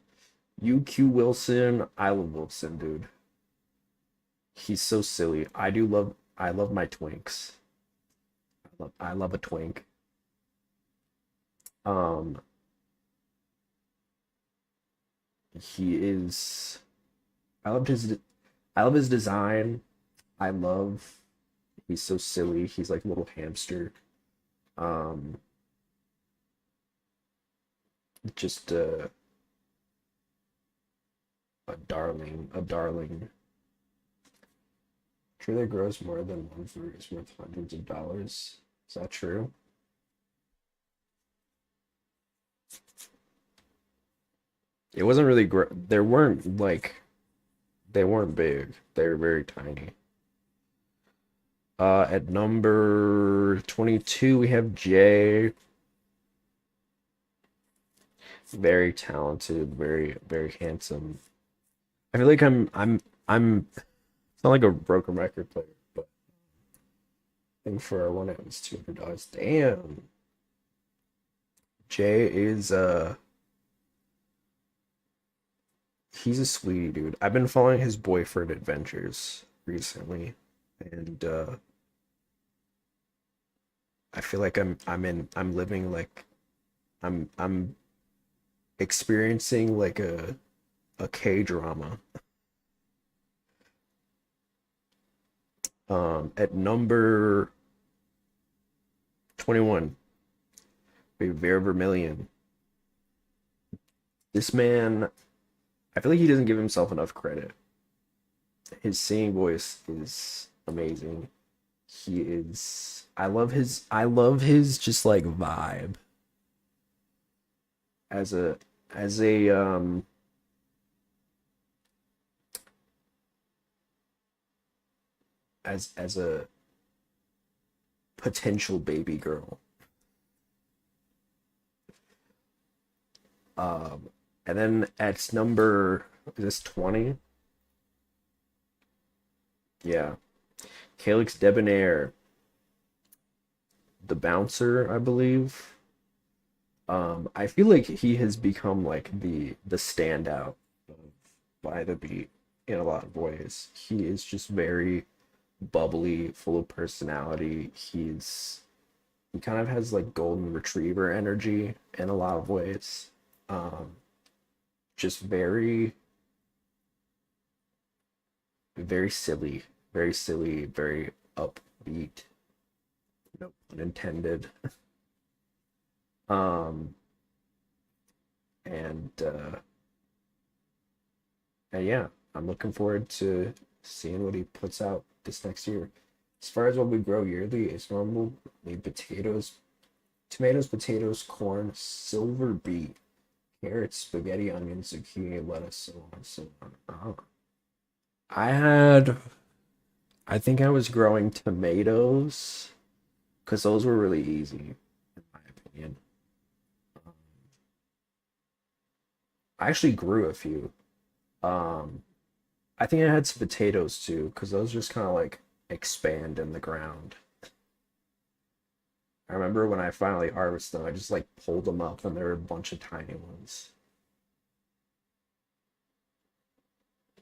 UQ Wilson, I love Wilson, dude. He's so silly. I love my twinks. I love a twink. Um, he is I loved his I love his design. I love he's so silly. He's like a little hamster. Um, just a darling, a darling. Tree that grows more than one fruit is worth hundreds of dollars. Is that true? It wasn't really there weren't like they weren't big. They were very tiny. At number 22 we have Jay. Very talented, very handsome. I feel like I'm it's not like a broken record player, but I think for one it was $200. Damn. Jay is he's a sweetie dude. I've been following his boyfriend adventures recently, and I feel like I'm living like I'm experiencing like a K drama. At number 21, we have Vera Vermillion. This man, I feel like he doesn't give himself enough credit. His singing voice is amazing. He is I love his just like vibe as a as a potential baby girl. Um, and then at number is this 20? Yeah. Calix Debonair, the bouncer, I believe. I feel like he has become like the standout of By the Beat in a lot of ways. He is just very bubbly, full of personality. He kind of has like golden retriever energy in a lot of ways. Um, just very silly, very upbeat. No pun intended. Um, and and yeah, I'm looking forward to seeing what he puts out this next year. As far as what we grow yearly, it's normally potatoes, tomatoes, potatoes, corn, silver beet, carrots, spaghetti, onions, zucchini, lettuce, so on and so on. I had, I think I was growing tomatoes because those were really easy, in my opinion. I actually grew a few. Um, I think I had some potatoes too because those just kind of like expand in the ground. I remember when I finally harvested them, I just like pulled them up and there were a bunch of tiny ones.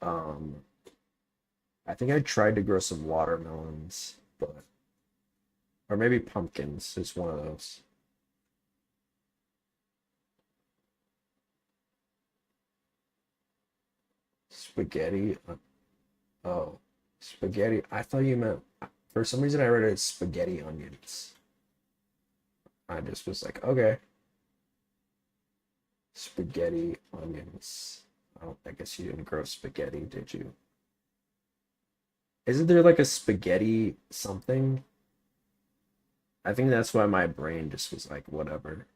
Um, I think I tried to grow some watermelons, but or maybe pumpkins is one of those. Spaghetti. Oh, spaghetti. I thought you meant for some reason I read it as spaghetti onions. I just was like, okay, spaghetti onions. Oh, I guess you didn't grow spaghetti, did you? Isn't there like a spaghetti something? I think that's why my brain just was like, whatever.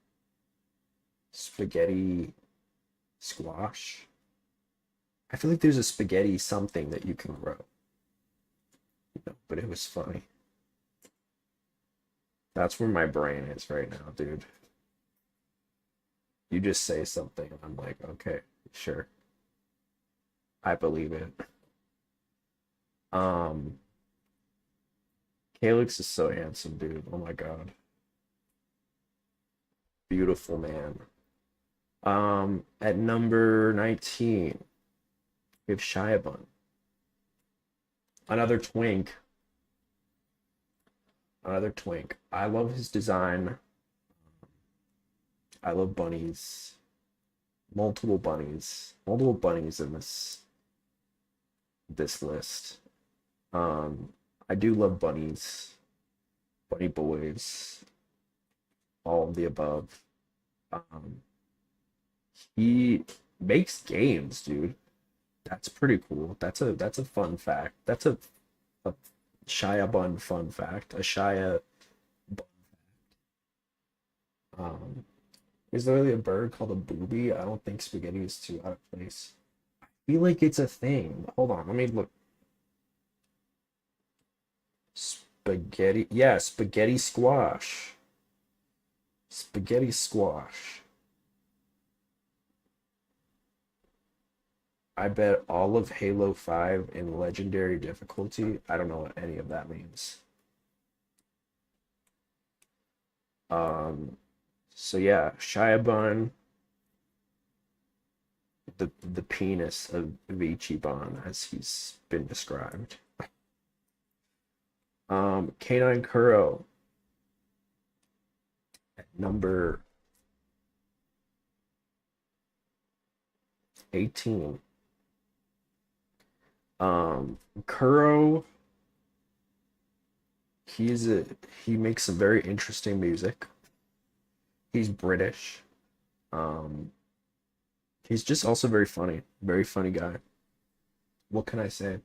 Spaghetti squash. I feel like there's a spaghetti something that you can grow. No, but it was funny. That's where my brain is right now, dude. You just say something, and I'm like, okay, sure. I believe it. Um, Calix is so handsome, dude. Oh my god. Beautiful man. At number 19, we have Shiabun. Another twink. Another twink. I love his design. I love bunnies. Multiple bunnies. Multiple bunnies in this list. I do love bunnies. Bunny boys. All of the above. Um, he makes games, dude. That's pretty cool. That's a fun fact. That's a Shia Bun fun fact. A Shia um is there really a bird called a booby? I don't think spaghetti is too out of place. I feel like it's a thing. Hold on, let me look. Spaghetti. Yeah, spaghetti squash. Spaghetti squash. I bet all of Halo 5 in legendary difficulty. I don't know what any of that means. Um, so yeah, Shiabun, the penis of Vichiban, as he's been described. Canine Kuro at number 18. Kuro, he's a he makes some very interesting music. He's British. Um, he's just also very funny guy. What can I say?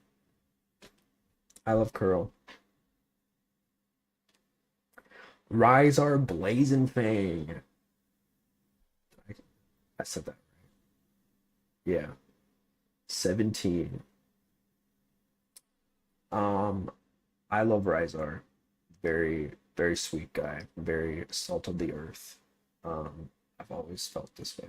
I love Kuro. Rise our blazing fang. I, I said that. Yeah. 17. Um, I love Rizar. Very sweet guy. Very salt of the earth. I've always felt this way.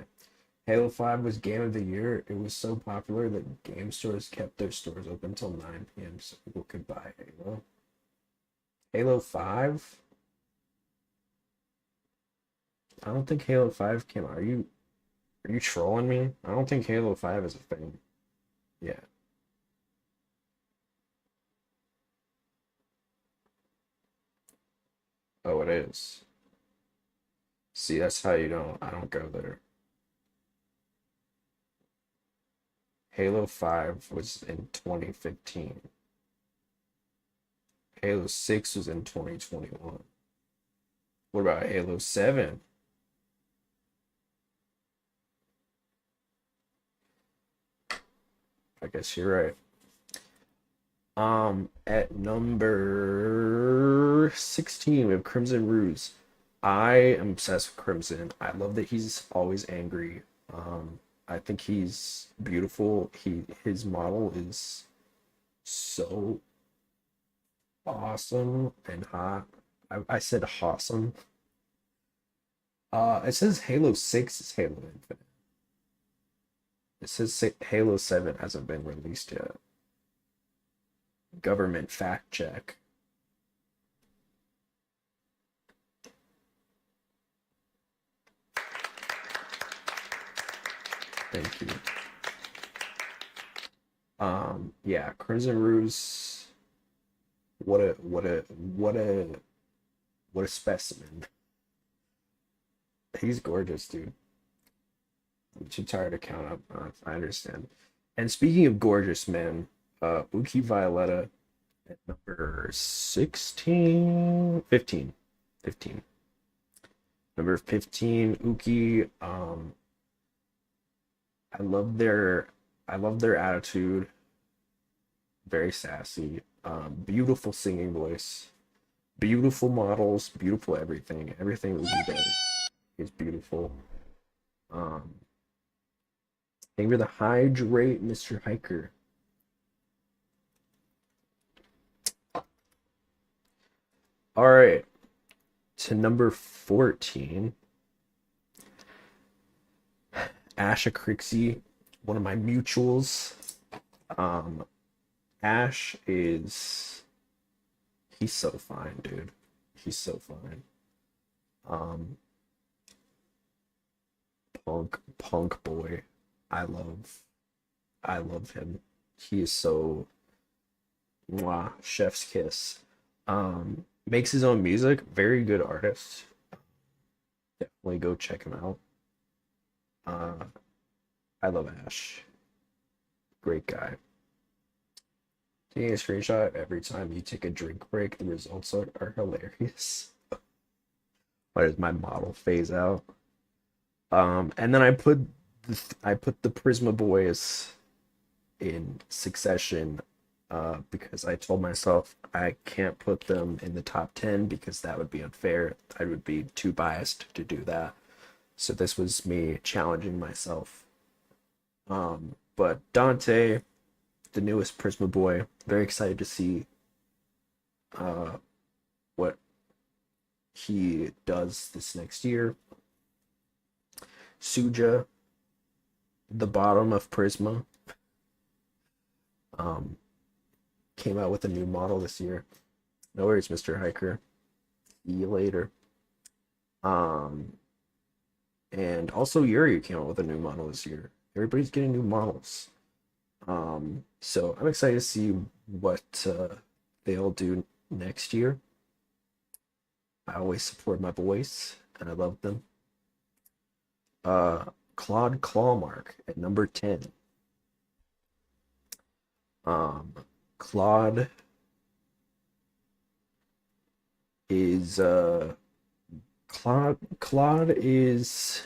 Halo 5 was game of the year. It was so popular that game stores kept their stores open until 9 p.m. so people could buy Halo. Halo 5? I don't think Halo 5 came out. Are you trolling me? I don't think Halo 5 is a thing. Yeah. Oh, it is. See, that's how you don't I don't go there. Halo 5 was in 2015. Halo 6 was in 2021. What about Halo 7? I guess you're right. At number 16, we have Crimson Ruse. I am obsessed with Crimson. I love that he's always angry. I think he's beautiful. His model is so awesome and hot. I said awesome. It says Halo 6 is Halo Infinite. It says Halo 7 hasn't been released yet. Government fact check. Thank you. Yeah, Crimson Ruse. What a specimen. He's gorgeous, dude. I'm too tired to count up. I understand. And speaking of gorgeous men, Uki Violetta at number 16, 15, 15. Number 15, Uki. I love their attitude. Very sassy. Beautiful singing voice. Beautiful models. Beautiful everything. Everything Uki does is beautiful. Thank you for the hydrate, Mr. Hiker. All right, to number 14, Asha Crixie, one of my mutuals. Ash he's so fine, dude. He's so fine. Punk boy. I love him. He is so mwah, chef's kiss. Makes his own music, very good artist. Definitely go check him out. I love Ash. Great guy. Taking a screenshot every time you take a drink break, the results are hilarious. Why does my model phase out? And then I put the Prisma boys in succession because I told myself I can't put them in the top 10 because that would be unfair. I would be too biased to do that. So this was me challenging myself. But Dante, the newest Prisma boy, very excited to see what he does this next year. Suja, the bottom of Prisma, came out with a new model this year. No worries, Mr. Hiker. See you later. And also Yuri came out with a new model this year. Everybody's getting new models. So I'm excited to see what they'll do next year. I always support my boys, and I love them. Claude Clawmark at number 10. Claude is Claude is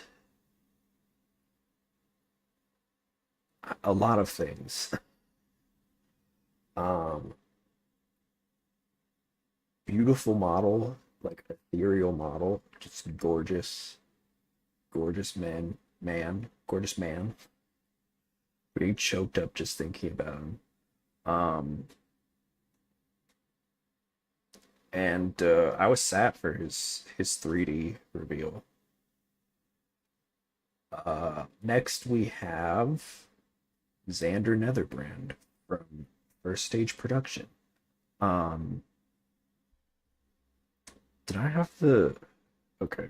a lot of things. Beautiful model, like ethereal model, just gorgeous gorgeous man. Pretty choked up just thinking about him. And I was sad for his 3D reveal. Next we have Xander Netherbrand from First Stage Production. Did I have the okay?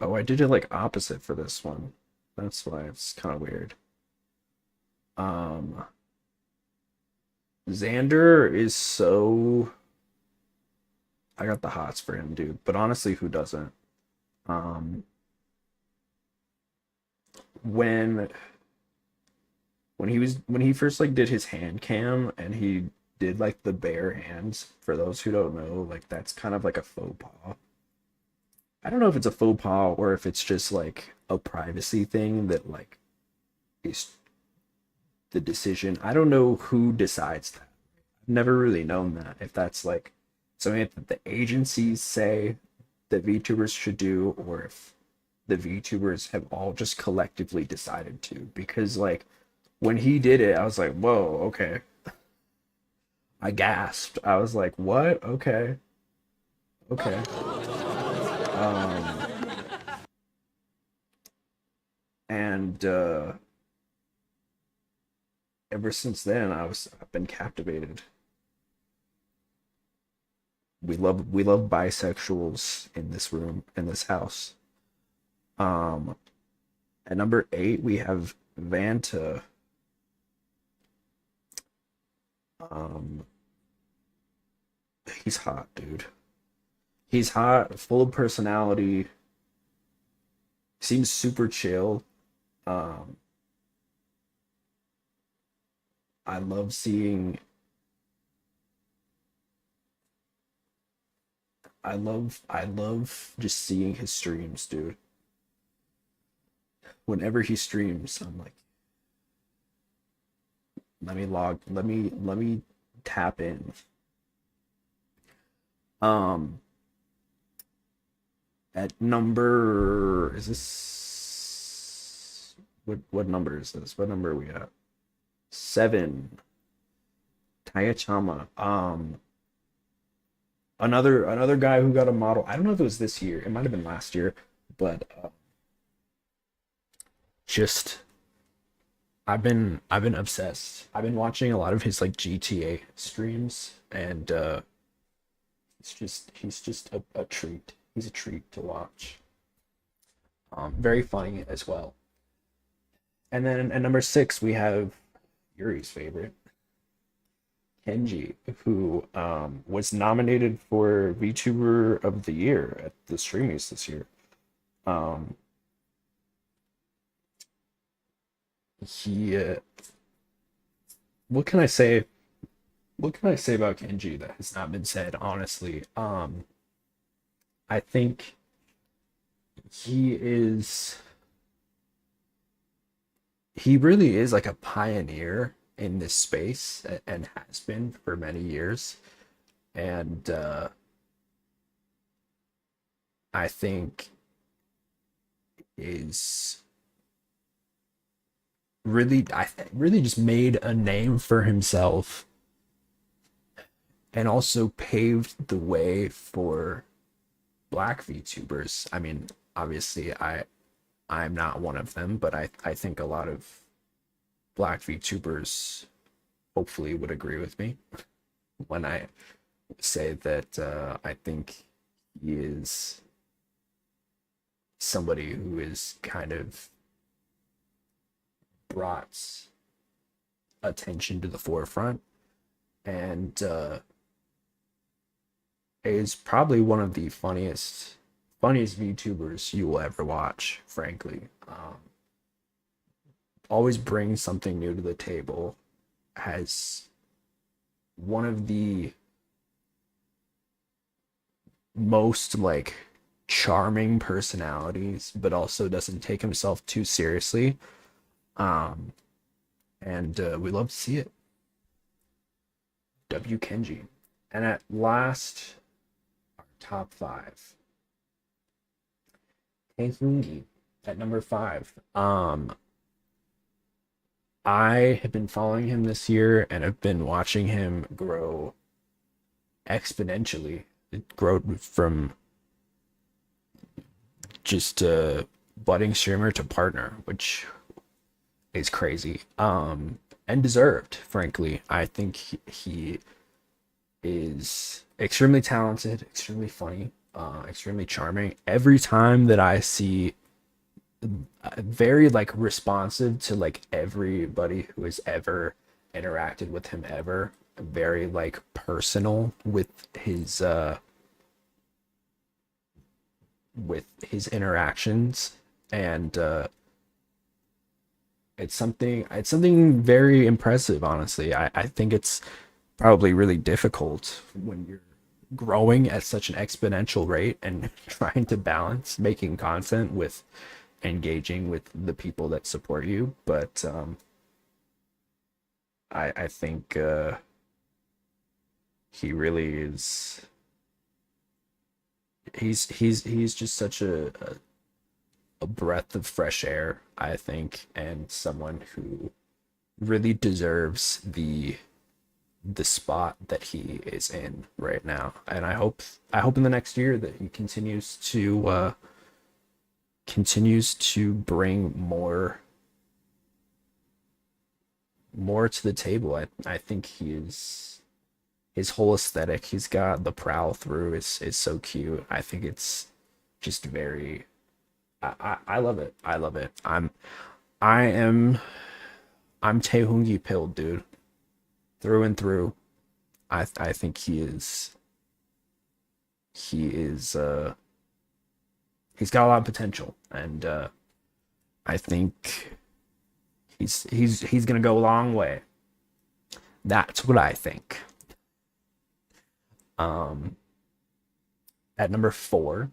Oh, I did it like opposite for this one. That's why it's kind of weird. Xander is so I got the hots for him, dude. But honestly, who doesn't? Um when when he first like did his hand cam and he did like the bare hands, for those who don't know, like that's kind of like a faux pas. I don't know if it's a faux pas or if it's just like a privacy thing that like is the decision. I don't know who decides that. I've never really known that, if that's like something that the agencies say that VTubers should do, or if the VTubers have all just collectively decided to. Because like when he did it, I was like, whoa, okay. I gasped. I was like, what? Okay. Okay. Um, and ever since then, I've been captivated. We love bisexuals in this room, in this house. Um, at number 8 we have Vanta. Um, he's hot, dude. He's hot, full of personality. Seems super chill. Um, I love seeing. I love just seeing his streams, dude. Whenever he streams, I'm like, let me tap in. Um, at number is this what number is this? What number are we at? 7. Tayachama. Another guy who got a model. I don't know if it was this year. It might have been last year, but just I've been obsessed. I've been watching a lot of his like GTA streams, and he's just a treat. He's a treat to watch. Very funny as well. And then at number 6 we have Yuri's favorite, Kenji, who was nominated for VTuber of the Year at the Streamies this year. Um, he, what can I say? What can I say about Kenji that has not been said? Honestly, I think he is. He really is like a pioneer in this space, and has been for many years. And I think is really just made a name for himself, and also paved the way for black VTubers. I mean, obviously I'm not one of them, but I think a lot of black VTubers hopefully would agree with me when I say that I think he is somebody who is kind of brought attention to the forefront, and is probably one of the funniest VTubers you will ever watch, frankly. Always brings something new to the table, has one of the most like charming personalities, but also doesn't take himself too seriously. Um, and we love to see it. W Kenji. And at last, our top 5. Taehungi at number 5. I have been following him this year and have been watching him grow exponentially. It grow from just a budding streamer to partner, which is crazy. And deserved, frankly. I think he is extremely talented, extremely funny, extremely charming. Every time that I see, very like responsive to like everybody who has ever interacted with him ever, very like personal with his interactions, and it's something very impressive, honestly. I think it's probably really difficult when you're growing at such an exponential rate and trying to balance making content with engaging with the people that support you. But I think he really is. He's just such a breath of fresh air, I think, and someone who really deserves the spot that he is in right now. And I hope in the next year that he continues to bring more to the table. I think he is his whole aesthetic. He's got the prowl through is so cute. I think it's just very I love it. I love it. I am I'm Taehungi pilled, dude. Through and through. I think he is he's got a lot of potential, and I think he's gonna go a long way. That's what I think. Um at number 4,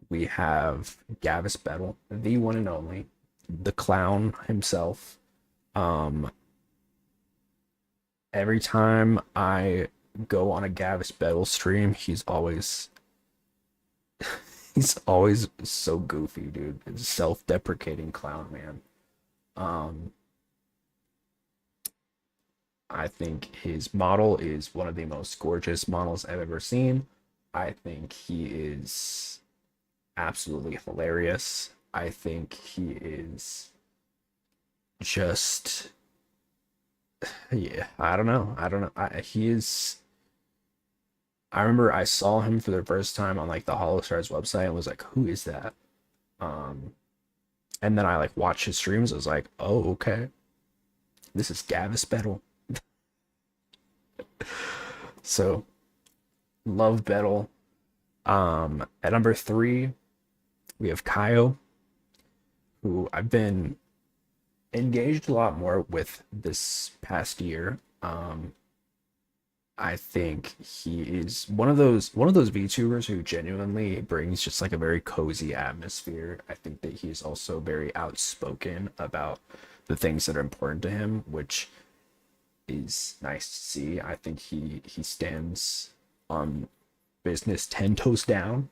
we have Gavis Battle, the one and only, the clown himself. Um every time I go on a Gavis Battle stream, he's always so goofy, dude. It's self-deprecating clown man. Um, I think his model is one of the most gorgeous models I've ever seen. I think he is absolutely hilarious. I think he is just, yeah, I don't know. I don't know. He is. I remember I saw him for the first time on like the HoloStars website and was like, "Who is that?" Um, and then I like watched his streams. I was like, "Oh, okay, this is Gavis Battle." So love Battle. At number 3, we have Kaio, who I've been engaged a lot more with this past year. I think he is one of those VTubers who genuinely brings just like a very cozy atmosphere. I think that he is also very outspoken about the things that are important to him, which is nice to see. I think he stands on business 10 toes down,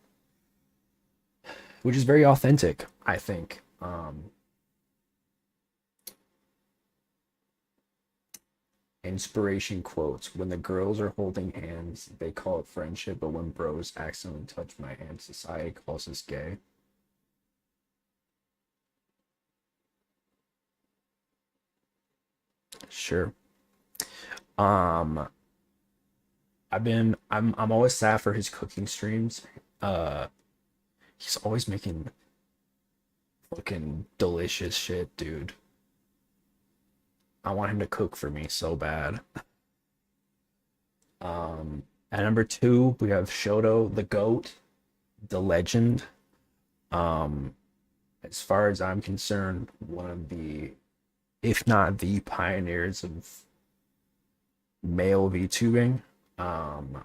which is very authentic, I think. Inspiration quotes: when the girls are holding hands, they call it friendship, but when bros accidentally touch my hand, society calls us gay. Sure. Um, I'm always sad for his cooking streams. Uh, he's always making fucking delicious shit, dude. I want him to cook for me so bad. At number 2, we have Shoto, the goat, the legend. Um, as far as I'm concerned, one of the, if not the pioneers of male VTubing. Um,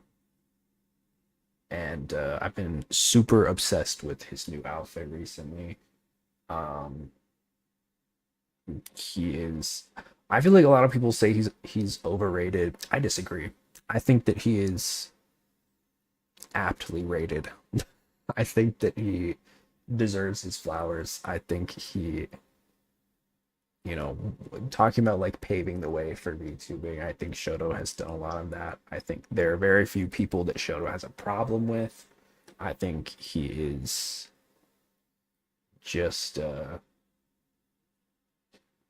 and I've been super obsessed with his new outfit recently. Um, he is. I feel like a lot of people say he's overrated. I disagree. I think that he is aptly rated. I think that he deserves his flowers. I think he, talking about like paving the way for VTubing, I think Shoto has done a lot of that. I think there are very few people that Shoto has a problem with. I think he is just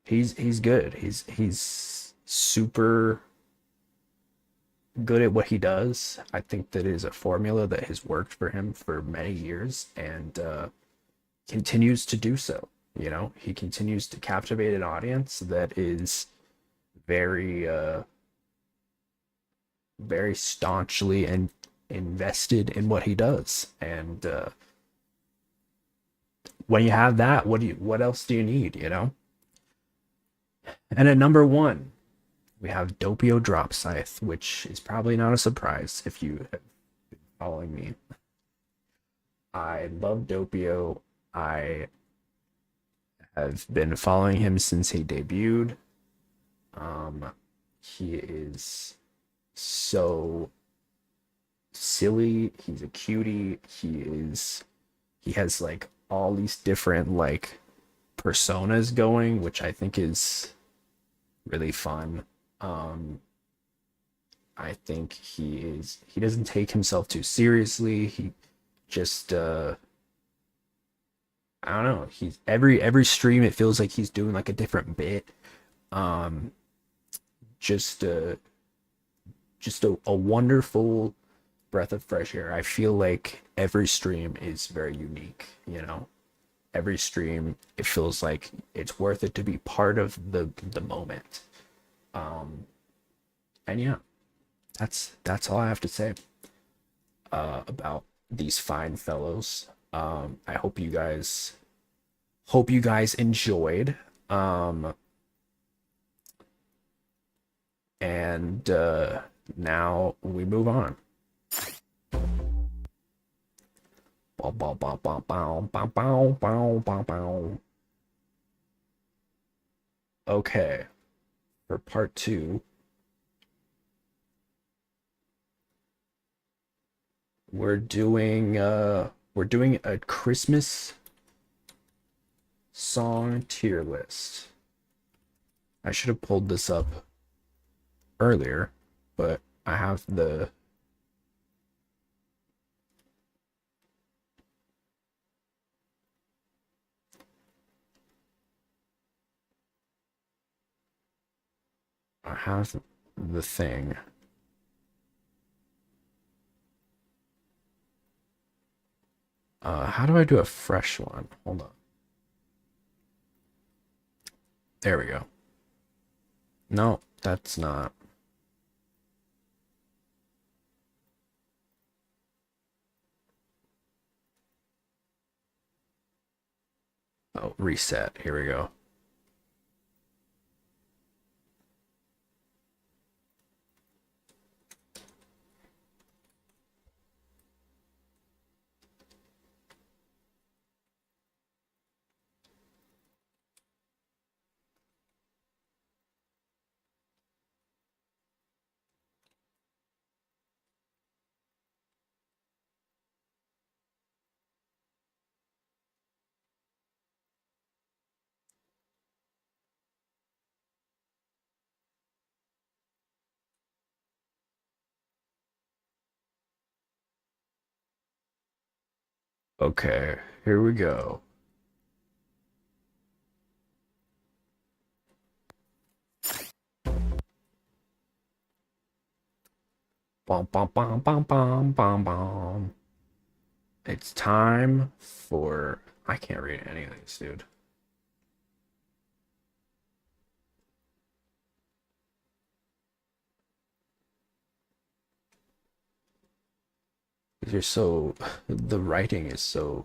he's good. He's super good at what he does. I think that is a formula that has worked for him for many years, and continues to do so. He continues to captivate an audience that is very very staunchly and invested in what he does. And when you have that, what else do you need? And at number 1, we have Doppio Drop Scythe, which is probably not a surprise if you have been following me. I love Doppio. I have been following him since he debuted. He is so silly. He's a cutie. He has like all these different like personas going, which I think is really fun. Um I think he doesn't take himself too seriously. He just I don't know. He's every stream it feels like he's doing like a different bit. Um just a wonderful breath of fresh air. I feel like every stream is very unique, you know. Every stream it feels like it's worth it to be part of the moment. Um and yeah, that's all I have to say about these fine fellows. I hope you guys enjoyed. And now we move on. Okay, for part two, we're doing a Christmas song tier list. I should have pulled this up earlier, but I have the thing. How do I do a fresh one? Hold on. There we go. No, that's not. Oh, reset. Here we go. Okay, here we go. Bum, bum, bum, bum, bum, bum, bum. It's time for. I can't read any of these, dude. You're so. The writing is so.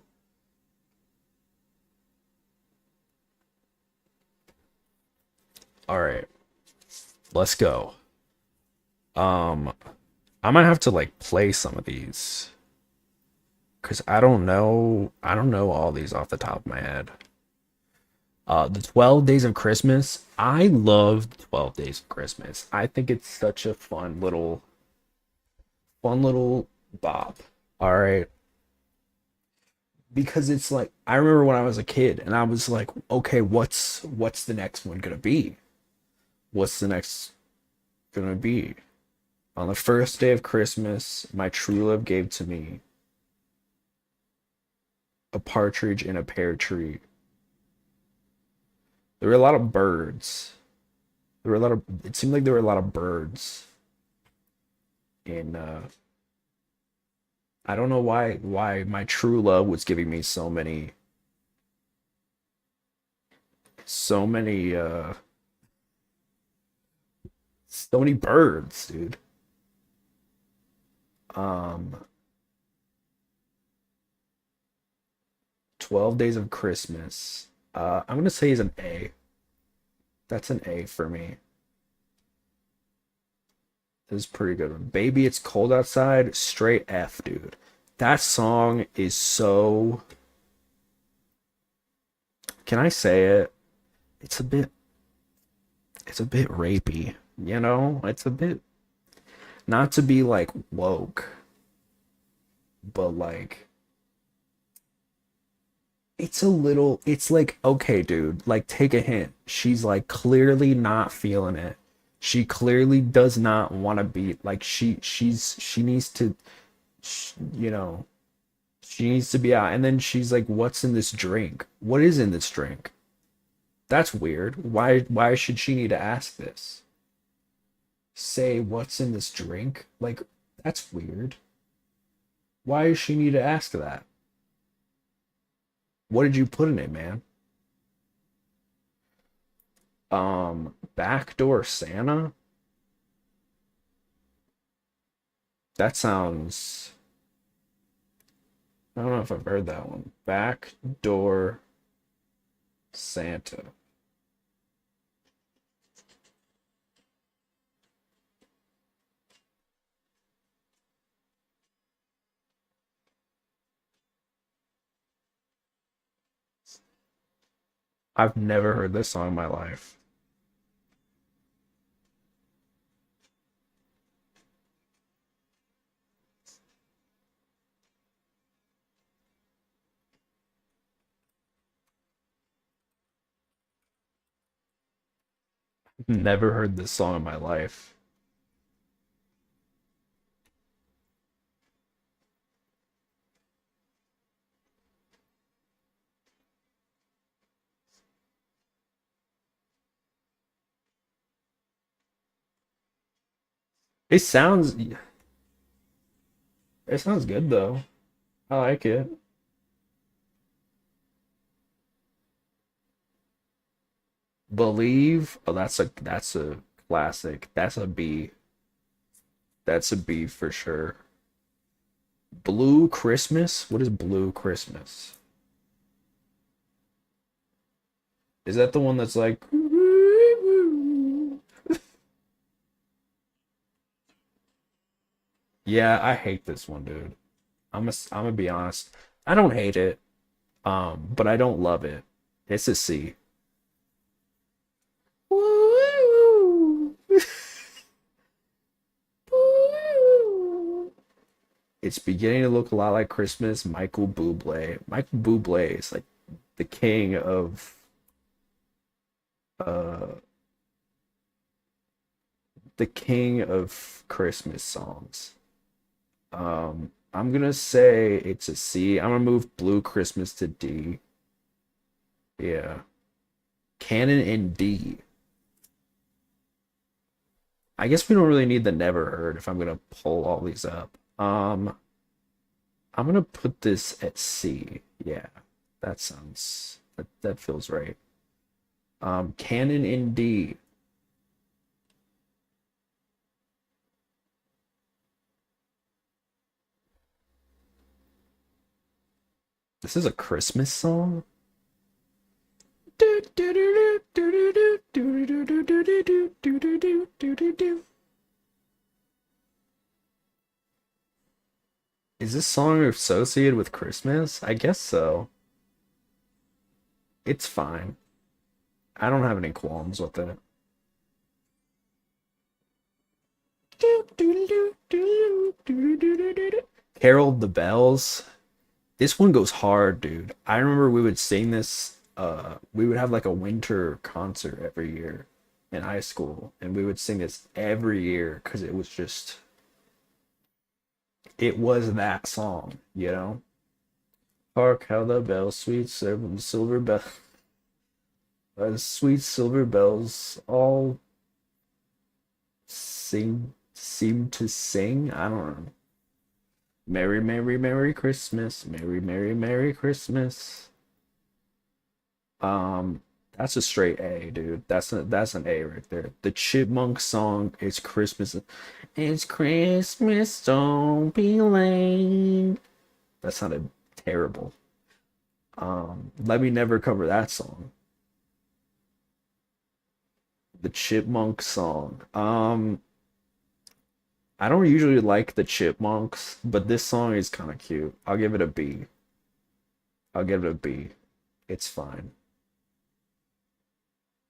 Alright, let's go. Um, I might have to like play some of these. Because I don't know all these off the top of my head. The 12 Days of Christmas. I love 12 Days of Christmas. I think it's such a fun little bop. All right. Because it's like I remember when I was a kid and I was like, okay, what's the next one gonna be? What's the next gonna be? On the first day of Christmas, my true love gave to me a partridge in a pear tree. There were a lot of birds. There were a lot of it seemed like there were a lot of birds in I don't know why my true love was giving me so many so many birds, dude. Um 12 Days of Christmas. I'm gonna say is an A. That's an A for me. This is pretty good one. Baby, It's Cold Outside, straight F, dude. That song is so. Can I say it? It's a bit. It's a bit rapey. You know, it's a bit, not to be like woke, but like it's a little, it's like, okay, dude, like take a hint. She's like clearly not feeling it. She clearly does not want to be like she needs to, you know, she needs to be out. And then she's like, what's in this drink? What is in this drink? That's weird. Why should she need to ask this? Say what's in this drink? Like that's weird. Why does she need to ask that? What did you put in it, man? Backdoor Santa? That sounds, I don't know if I've heard that one. Backdoor Santa. I've never heard this song in my life. Never heard this song in my life. It sounds it sounds good though. I like it. Believe. Oh, that's a classic. That's a B. That's a B for sure. Blue Christmas? What is Blue Christmas? Is that the one that's like yeah, I hate this one, dude. I'm gonna be honest. I don't hate it, but I don't love it. It's a C. It's beginning to look a lot like Christmas. Michael Bublé. Michael Bublé is like the king of uh Christmas songs. I'm gonna say it's a C. I'm gonna move Blue Christmas to D. Yeah. Canon in D. I guess we don't really need the never heard if I'm gonna pull all these up. I'm gonna put this at C. Yeah, that feels right. Canon in D. This is a Christmas song. Is this song associated with Christmas? I guess so. It's fine. I don't have any qualms with it. Carol of the Bells. This one goes hard, dude. I remember we would sing this. We would have like a winter concert every year in high school, and we would sing this every year because it was just, it was that song, you know? Hark how the bells, sweet silver bell, sweet silver bells, all seem to sing. I don't know. Merry, merry, merry Christmas. Merry, merry, merry Christmas. Um, that's a straight A, dude. That's an A right there. The Chipmunk song is Christmas. It's Christmas, don't be late. That sounded terrible. Let me never cover that song. The Chipmunk song. I don't usually like the Chipmunks, but this song is kind of cute. I'll give it a B. I'll give it a B. It's fine.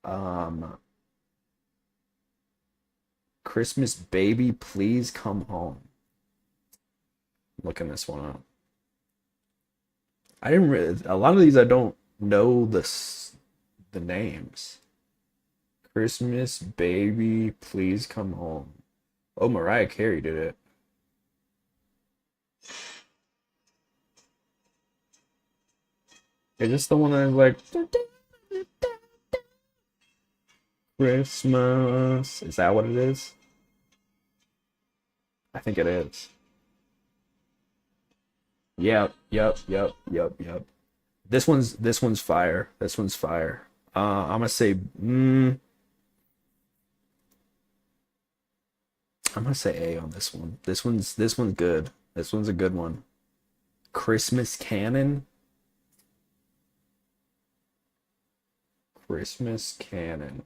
Um, Christmas baby, please come home. Looking this one up. I didn't really, a lot of these I don't know the names. Christmas baby, please come home. Oh, Mariah Carey did it. Is this the one that's like Christmas? Is that what it is? I think it is. Yep. This one's fire. This one's fire. I'm gonna say I'm gonna say A on this one. This one's good. This one's a good one. Christmas Canon. Christmas Canon.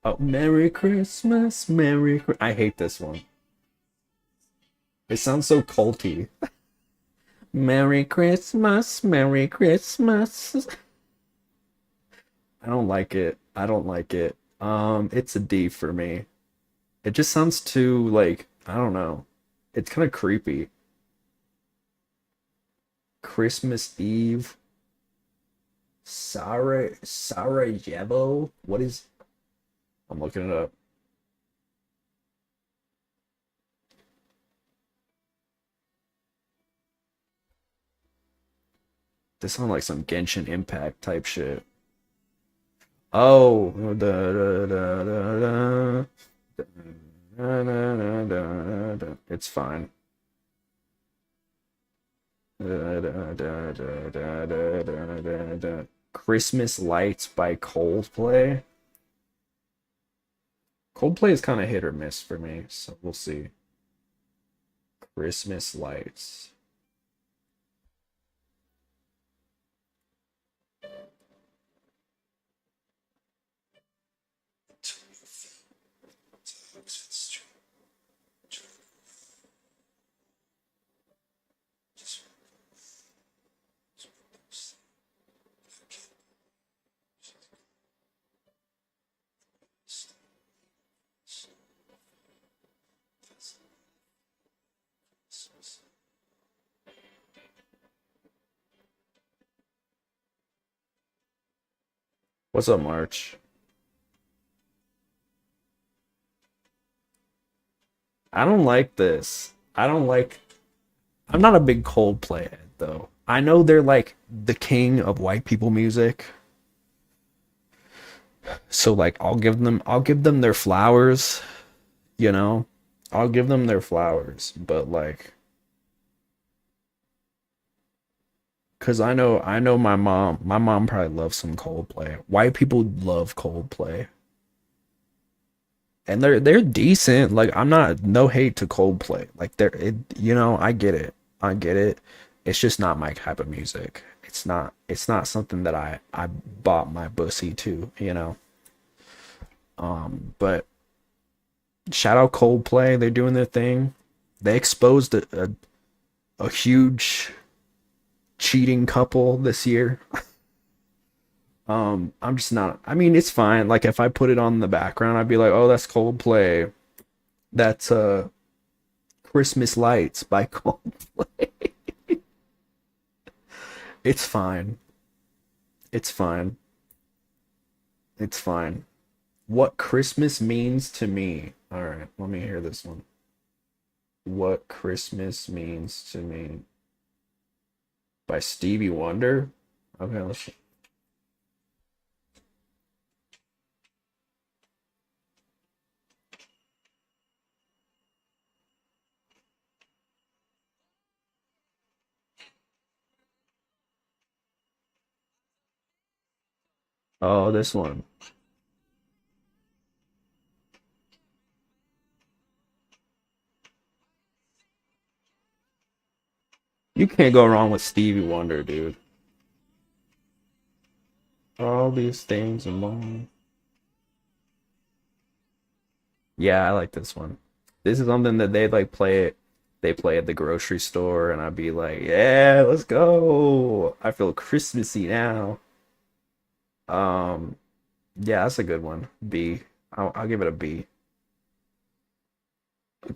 Oh, Merry Christmas, I hate this one. It sounds so culty. Merry Christmas, Merry Christmas. I don't like it. I don't like it. It's a D for me. It just sounds too like, I don't know. It's kind of creepy. Christmas Eve. Sarajevo? What is I'm looking it up. This sounds like some Genshin Impact type shit. Oh, it's fine. Christmas Lights by Coldplay. Coldplay is kind of hit or miss for me, so we'll see. Christmas Lights. What's up, March? I don't like this. I'm not a big Coldplay head, though. I know they're like the king of white people music. So like I'll give them their flowers, you know? I'll give them their flowers, but like cuz I know my mom probably loves some Coldplay. White people love Coldplay. And they're decent. Like I'm not no hate to Coldplay. Like I get it. I get it. It's just not my type of music. It's not something that I bought my bussy to. But shout out Coldplay. They're doing their thing. They exposed a huge cheating couple this year. I'm just not. I mean, it's fine. Like if I put it on the background, I'd be like, "Oh, that's Coldplay. That's Christmas Lights by Coldplay." It's fine. It's fine. It's fine. What Christmas means to me. All right, let me hear this one. What Christmas means to me by Stevie Wonder. Okay, let's. Oh, this one. You can't go wrong with Stevie Wonder, dude. All these things and more. Yeah, I like this one. This is something that they like play it. They play at the grocery store, and I'd be like, "Yeah, let's go." I feel Christmassy now. Um, Yeah, that's a good one. B. I'll give it a B.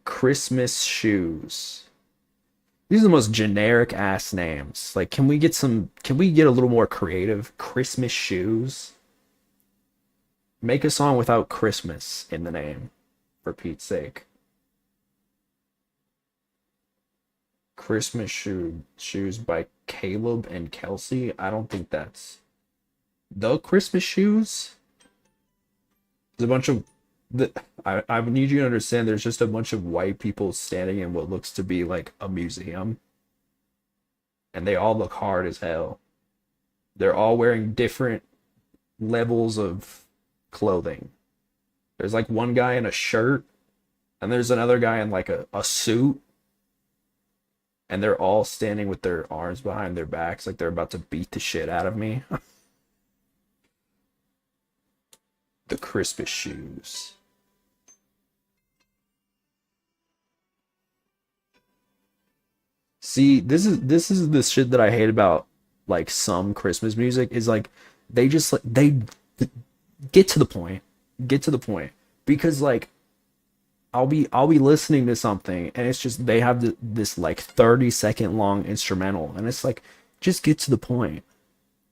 Christmas shoes. These are the most generic ass names. Like, can we get a little more creative? Christmas shoes? Make a song without Christmas in the name, for Pete's sake. Shoes by Caleb and Kelsey. I don't think that's the Christmas shoes. There's a bunch of the I need you to understand there's just a bunch of white people standing in what looks to be like a museum, and they all look hard as hell. They're all wearing different levels of clothing. There's like one guy in a shirt, and there's another guy in like a suit, and they're all standing with their arms behind their backs like they're about to beat the shit out of me. The Christmas shoes. See, this is the shit that I hate about like some Christmas music is like they just like they get to the point. Get to the point. Because like I'll be listening to something and it's just they have this like 30-second long instrumental and it's like just get to the point.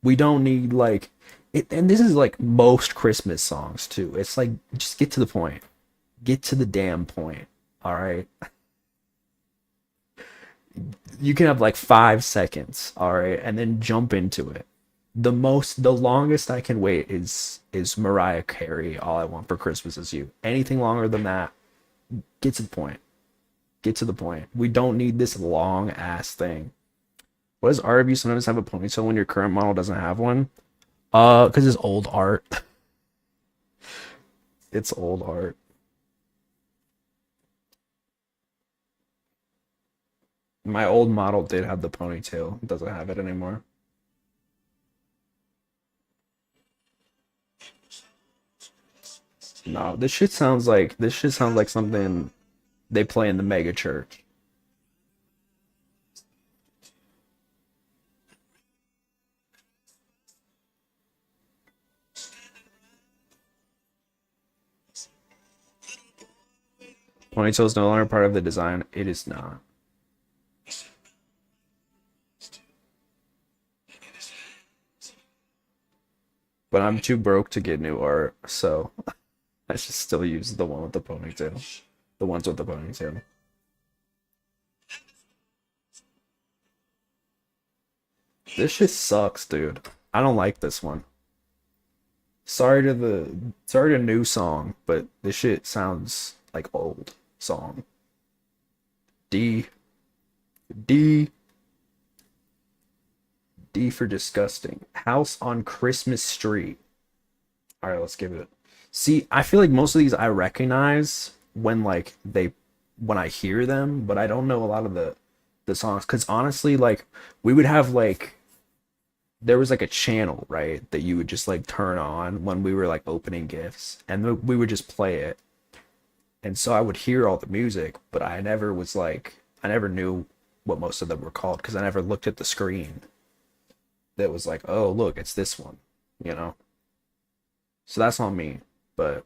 We don't need like it, and this is like most Christmas songs too. It's like just get to the point. Get to the damn point. All right. You can have like 5 seconds, all right, and then jump into it. The longest I can wait is Mariah Carey. All I want for Christmas is you. Anything longer than that, get to the point. Get to the point. We don't need this long ass thing. What does art of you sometimes have a ponytail when your current model doesn't have one? Because it's old art. It's old art. My old model did have the ponytail. It doesn't have it anymore. No, this shit sounds like something they play in the mega church. Ponytail is no longer part of the design. It is not. But I'm too broke to get new art, so I should still use the one with the ponytail. The ones with the ponytail. This shit sucks, dude. I don't like this one. Sorry to new song, but this shit sounds like old song. D D D for disgusting. House on Christmas Street. All right, let's give it. See, I feel like most of these I recognize when I hear them, but I don't know a lot of the songs cuz honestly like we would have like there was like a channel, right, that you would just like turn on when we were like opening gifts and we would just play it. And so I would hear all the music, but I never knew what most of them were called cuz I never looked at the screen that was like, "Oh, look, it's this one." You know? So that's on me. But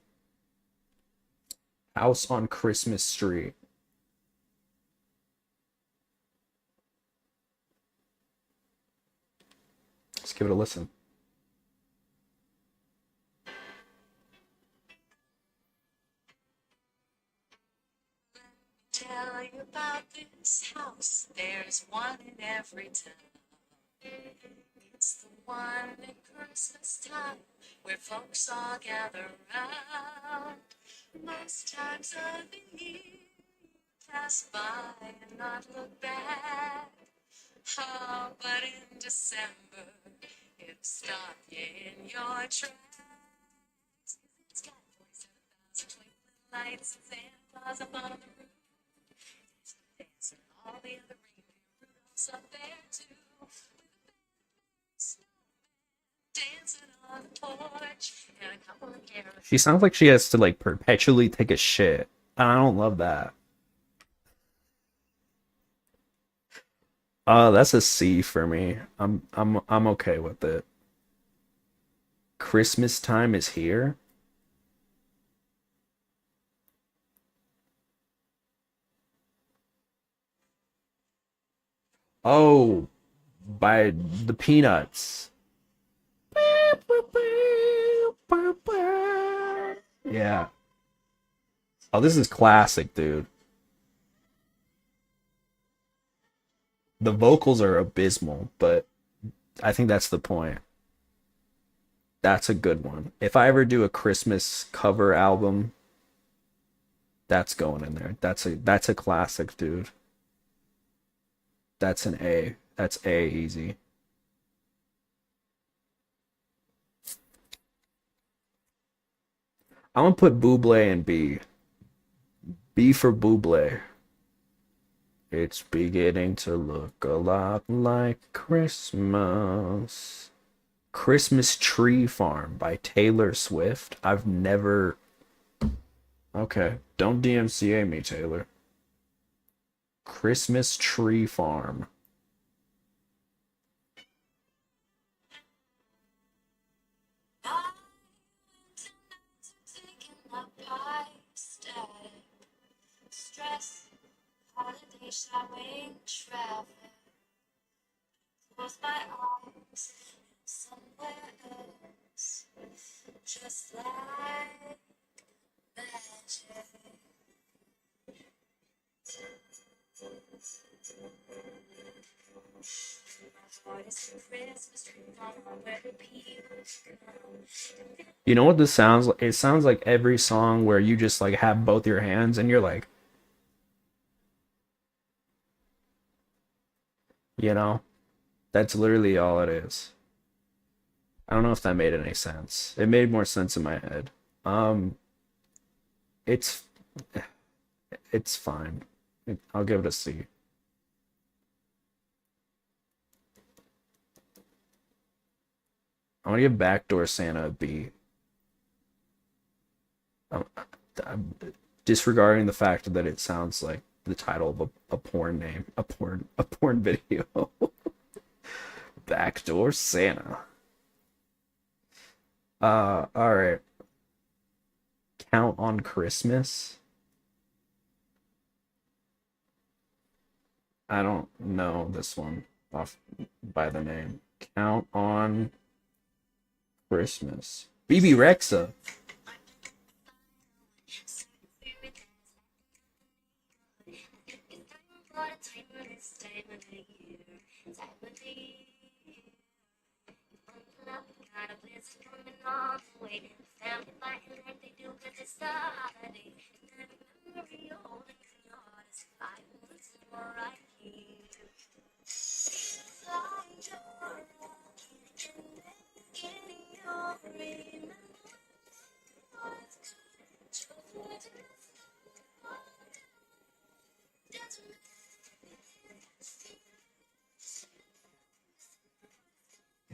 House on Christmas Street. Let's give it a listen. Tell you about this house. There's one in every town. It's the one at Christmas time where folks all gather round. Most times of the year you pass by and not look back. Oh, but in December it'll stop you in your tracks. 'Cause it's got 47,000 twinkling lights and Santa Claus up on the roof. Dancer and all the other reindeer Rudolph's up there too. Dancing on the porch and a couple of carols. She sounds like she has to like perpetually take a shit. And I don't love that. That's a C for me. I'm okay with it. Christmas time is here. Oh, by the Peanuts. Yeah. Oh, this is classic, dude. The vocals are abysmal, but I think that's the point. That's a good one. If I ever do a Christmas cover album, that's going in there. That's a classic, dude. That's an A. That's A easy. I'm gonna put Buble in B. B for Buble. It's beginning to look a lot like Christmas. Christmas Tree Farm by Taylor Swift. I've never. Okay, don't DMCA me, Taylor. Christmas Tree Farm. Stress, holiday shopping, traffic. Close my eyes, somewhere else, just like magic. You know what this sounds like? It sounds like every song where you just like have both your hands and you're like, you know, that's literally all it is. I don't know if that made any sense. It made more sense in my head. It's it's fine. I'll give it a C. I'm gonna give Backdoor Santa a B. I'm disregarding the fact that it sounds like the title of a porn name, a porn video. Backdoor Santa. All right. Count on Christmas. I don't know this one off by the name. Count on Christmas. BB Rexa.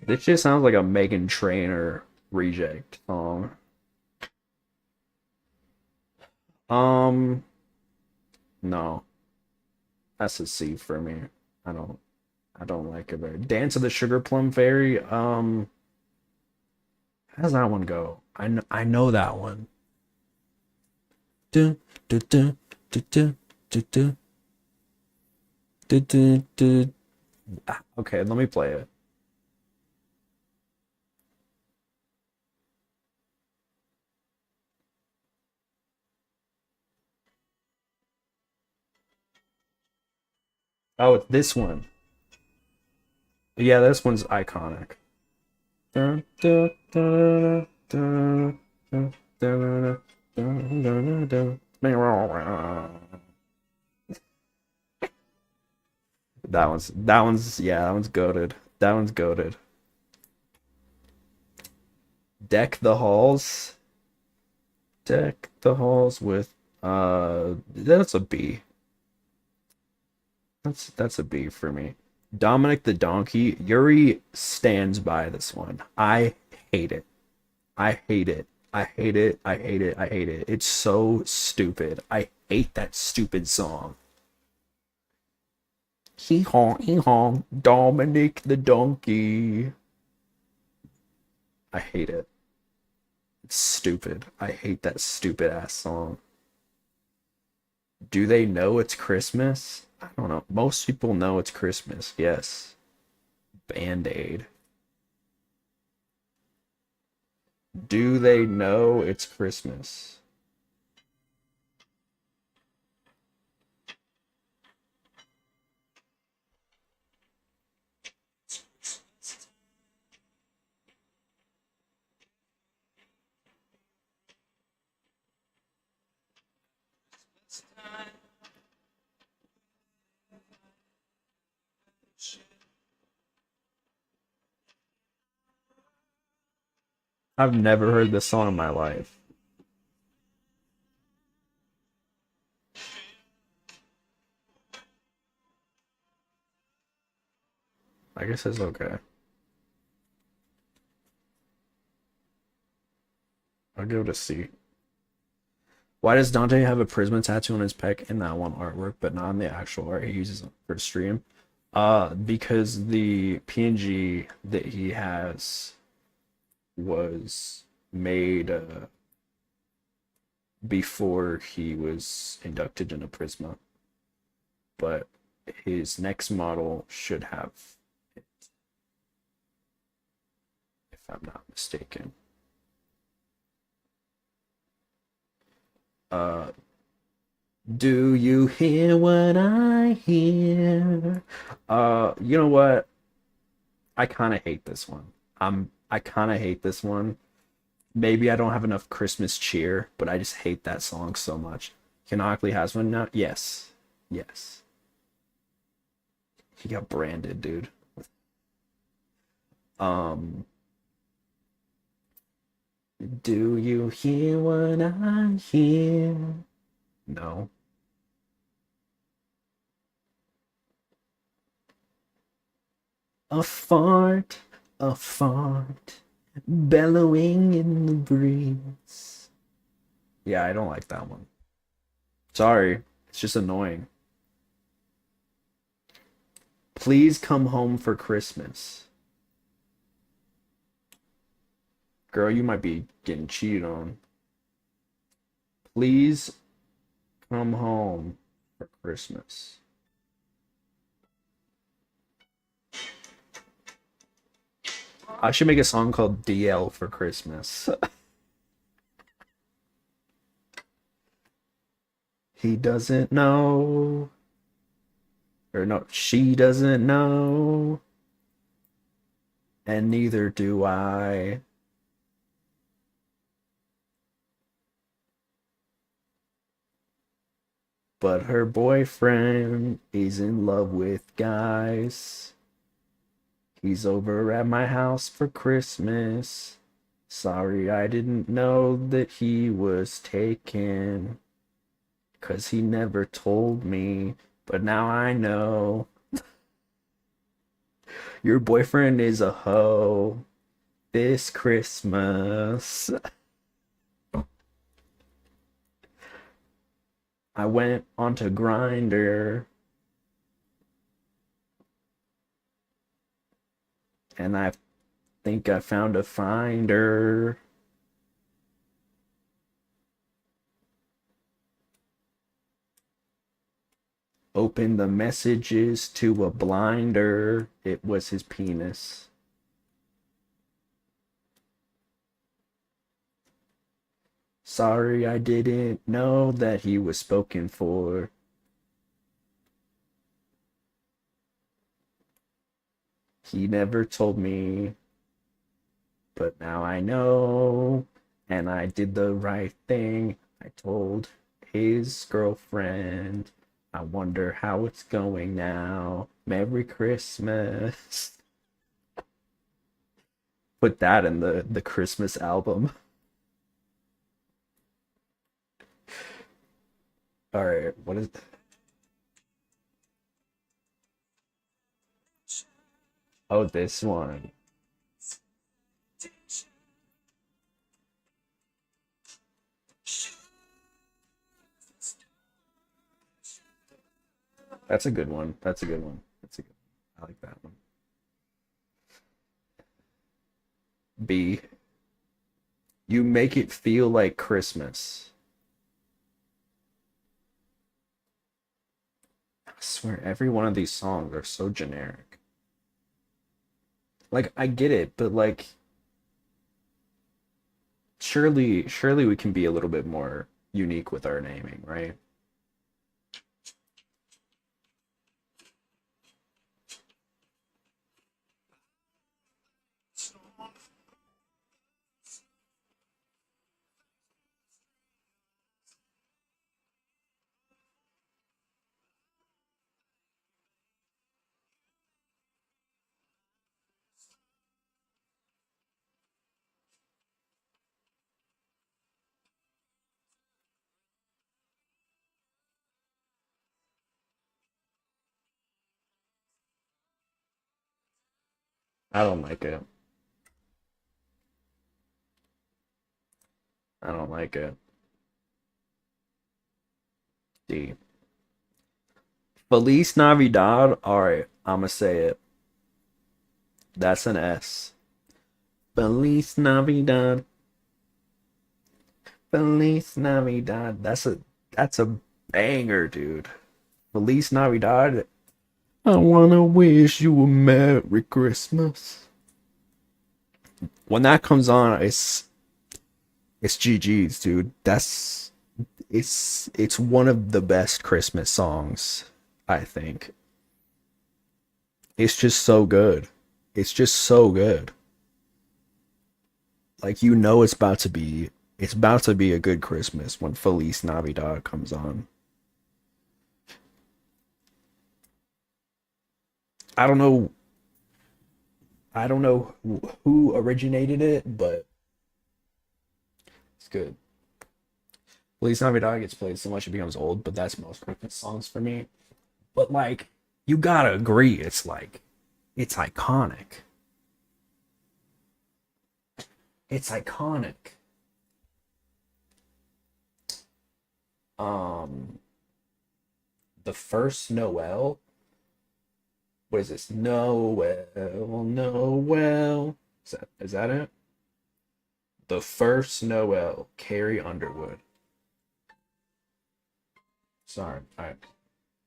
This just sounds like a Megan Trainor reject song. No. That's a C for me. I don't like it very. Dance of the Sugar Plum Fairy. How does that one go? I know that one. Do do do do do do do do do do. Okay, let me play it. Oh, it's this one. Yeah, this one's iconic. That one's goated. That one's goated. Deck the halls. Deck the halls with that's a B. That's a B for me. Dominic the Donkey. Yuri stands by this one. I hate it. I hate it. I hate it. I hate it. I hate it. It's so stupid. I hate that stupid song. Hee haw, Dominic the Donkey. I hate it. It's stupid. I hate that stupid ass song. Do they know it's Christmas? I don't know. Most people know it's Christmas. Yes. Band-Aid. Do they know it's Christmas? I've never heard this song in my life. I guess it's okay. I'll give it a C. Why does Dante have a Prisma tattoo on his pec in that one artwork, but not on the actual art he uses for the stream? Because the PNG that he has was made before he was inducted into Prisma, but his next model should have it, if I'm not mistaken. Do you hear what I hear? You know what? I kind of hate this one. I kind of hate this one. Maybe I don't have enough Christmas cheer, but I just hate that song so much. Canonically has one now? Yes. Yes. He got branded, dude. Do you hear what I hear? No. A fart, bellowing in the breeze. Yeah, I don't like that one. Sorry, it's just annoying. Please come home for Christmas. Girl, you might be getting cheated on. Please come home for Christmas. I should make a song called DL for Christmas. He doesn't know. Or no, she doesn't know. And neither do I. But her boyfriend is in love with guys. He's over at my house for Christmas. Sorry, I didn't know that he was taken. 'Cause he never told me. But now I know. Your boyfriend is a hoe. This Christmas. I went onto Grinder. And I think I found a finder. Opened the messages to a blinder. It was his penis. Sorry, I didn't know that he was spoken for. He never told me, but now I know, and I did the right thing. I told his girlfriend. I wonder how it's going now. Merry Christmas. Put that in the Christmas album. All right, what is? Oh, this one. That's a good one. That's a good one. That's a good one. I like that one. B. You make it feel like Christmas. I swear, every one of these songs are so generic. Like, I get it, but like, surely we can be a little bit more unique with our naming, right? I don't like it. I don't like it. D. Feliz Navidad. Alright, I'ma say it. That's an S. Feliz Navidad. Feliz Navidad. That's a banger, dude. Feliz Navidad. I wanna wish you a Merry Christmas. When that comes on, it's GG's, dude. It's one of the best Christmas songs, I think. It's just so good. It's just so good. Like you know it's about to be a good Christmas when Feliz Navidad comes on. I don't know I don't know who originated it, but it's good. Feliz Navidad gets played so much it becomes old, but that's most Christmas songs for me. But like you gotta agree, it's iconic. It's iconic. Um the first Noel. What is this? Noel, Noel. Is that it? The first Noel, Carrie Underwood. Sorry, I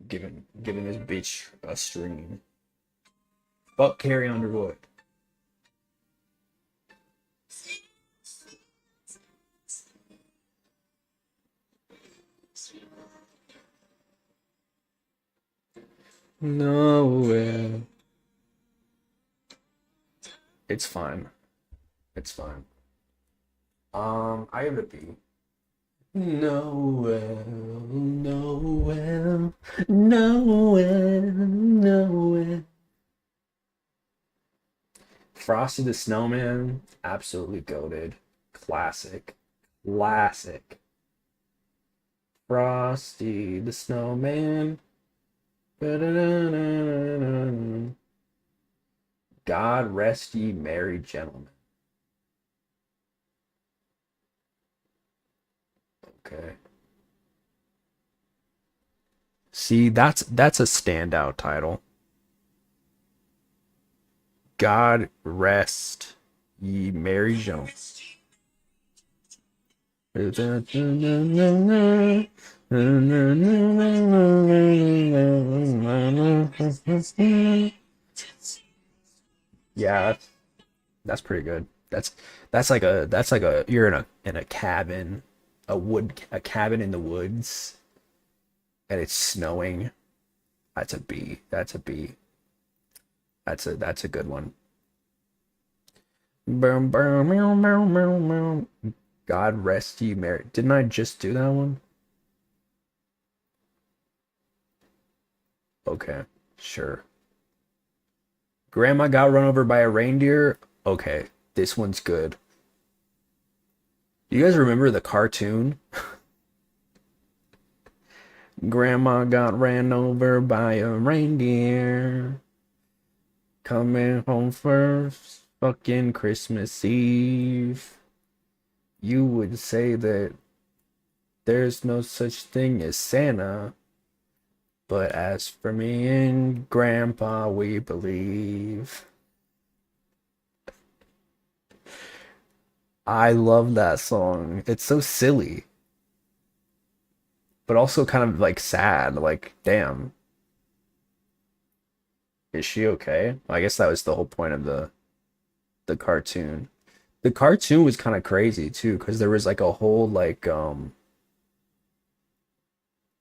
giving this bitch a stream. Fuck Carrie Underwood. Noel. It's fine. It's fine. I have a B. Noel, Noel, Noel, Noel. Frosty the Snowman, absolutely goated. Classic. Classic. Frosty the Snowman. Ba-da-da-da-da-da. God rest ye merry gentlemen. Okay. See, that's a standout title. God rest ye merry gentlemen. Yeah, that's pretty good. That's like a you're in a cabin, a cabin in the woods, and it's snowing. That's a B. That's a B. That's a good one. Boom, boom, meow, meow, meow, meow. God rest ye merry. Didn't I just do that one? Okay, sure. Grandma got run over by a reindeer. Okay, this one's good. You guys remember the cartoon? Grandma got ran over by a reindeer. Coming home first fucking Christmas Eve. You would say that there's no such thing as Santa. But as for me and Grandpa, we believe. I love that song. It's so silly, but also kind of like sad. Like, damn, is she okay? I guess that was the whole point of the cartoon. The cartoon was kind of crazy too, because there was like a whole like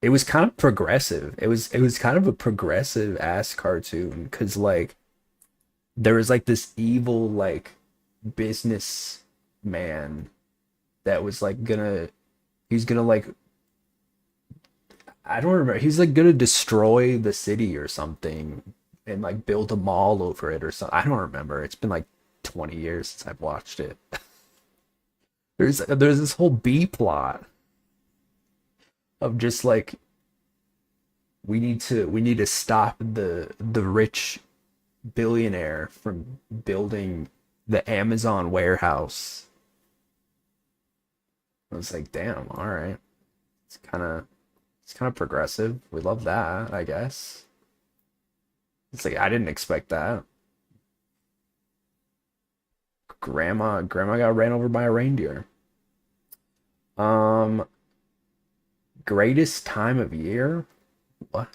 it was kind of progressive. It was kind of a progressive ass cartoon because like there was like this evil like business man that was like gonna he's gonna like I don't remember. He's like gonna destroy the city or something and like build a mall over it or something. I don't remember. It's been like 20 years since I've watched it. There's this whole B plot of just like we need to stop the rich billionaire from building the Amazon warehouse. I was like, damn, all right. It's kind of it's kind of progressive. We love that, I guess. It's like I didn't expect that. Grandma got ran over by a reindeer. Um, greatest time of year? What?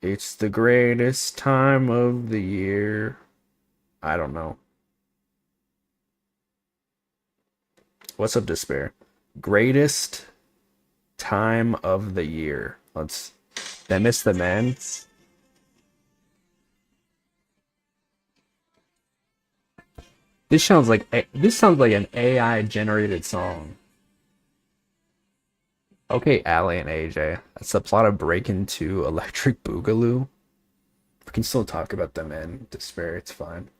It's the greatest time of the year. I don't know. What's up, Despair? Greatest time of the year. Let's Dennis the Man. This sounds like an AI generated song. Okay, Allie and AJ. That's the plot of Break Into Electric Boogaloo. We can still talk about them in Despair. It's fine.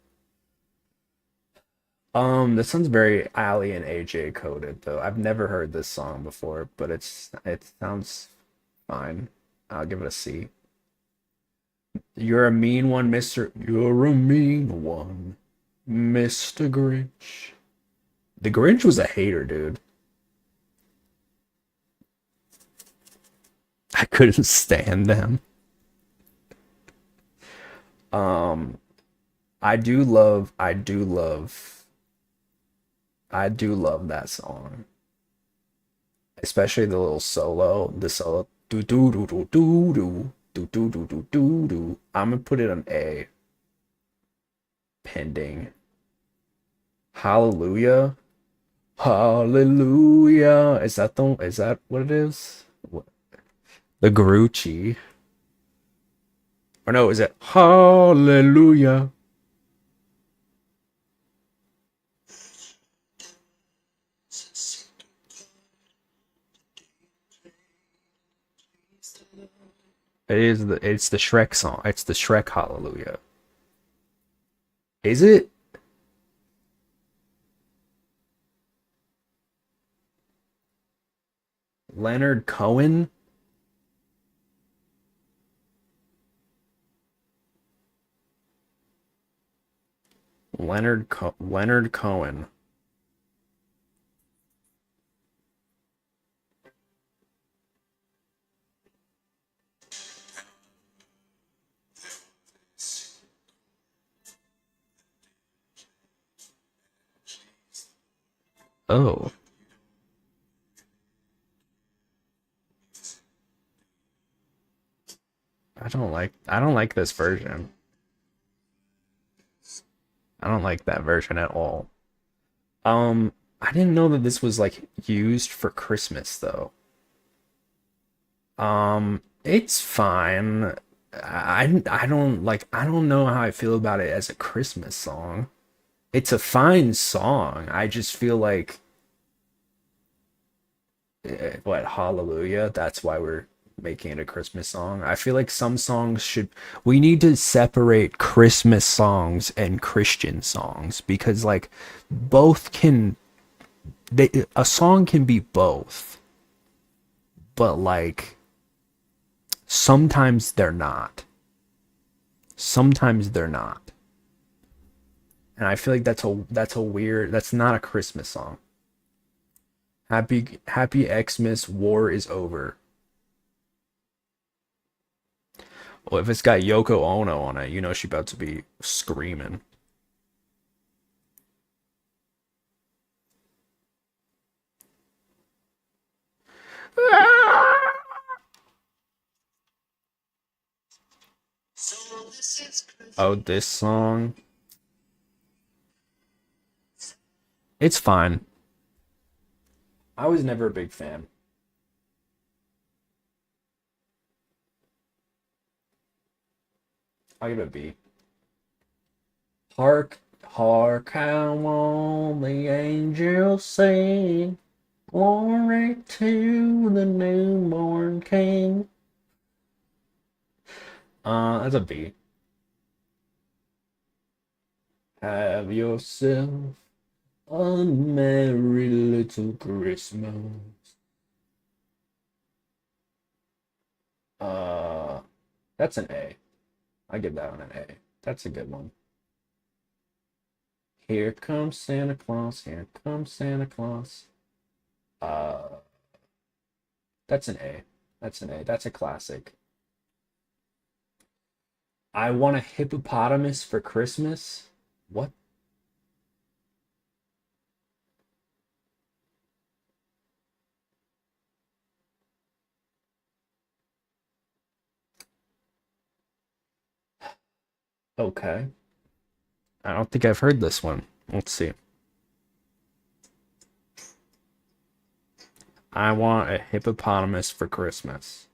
This sounds very Ali and AJ coded though. I've never heard this song before, but it sounds fine. I'll give it a C. You're a mean one, Mr. You're a mean one, Mr. Grinch. The Grinch was a hater, dude. I couldn't stand them. Um, I do love that song, especially the little solo, the solo. Do do do do do do do do do do do do. I'm gonna put it on A. Pending. Hallelujah. Hallelujah. Is that what it is? What? The Grucci. Or no, is it Hallelujah? It's the Shrek song. It's the Shrek Hallelujah. Is it? Leonard Cohen? Leonard Cohen. Oh, I don't like this version. I don't like that version at all. I didn't know that this was like used for Christmas though. It's fine. I don't know how I feel about it as a Christmas song. It's a fine song. I just feel like what Hallelujah, that's why we're making it a Christmas song. I feel like some songs should we need to separate Christmas songs and Christian songs because like both can a song can be both, but like sometimes they're not. Sometimes they're not. And I feel like that's a weird that's not a Christmas song. Happy Xmas, war is over. Well, if it's got Yoko Ono on it, you know she about to be screaming. Oh, this song. It's fine. I was never a big fan. I'll give it a B. Hark, hark, how all the angels sing. Glory to the newborn king. That's a B. Have yourself a merry little Christmas. That's an A. I give that one an A. That's a good one. Here comes Santa Claus, here comes Santa Claus. That's an A. That's an A. That's a classic. I want a hippopotamus for Christmas. What? Okay. I don't think I've heard this one. Let's see. I want a hippopotamus for Christmas.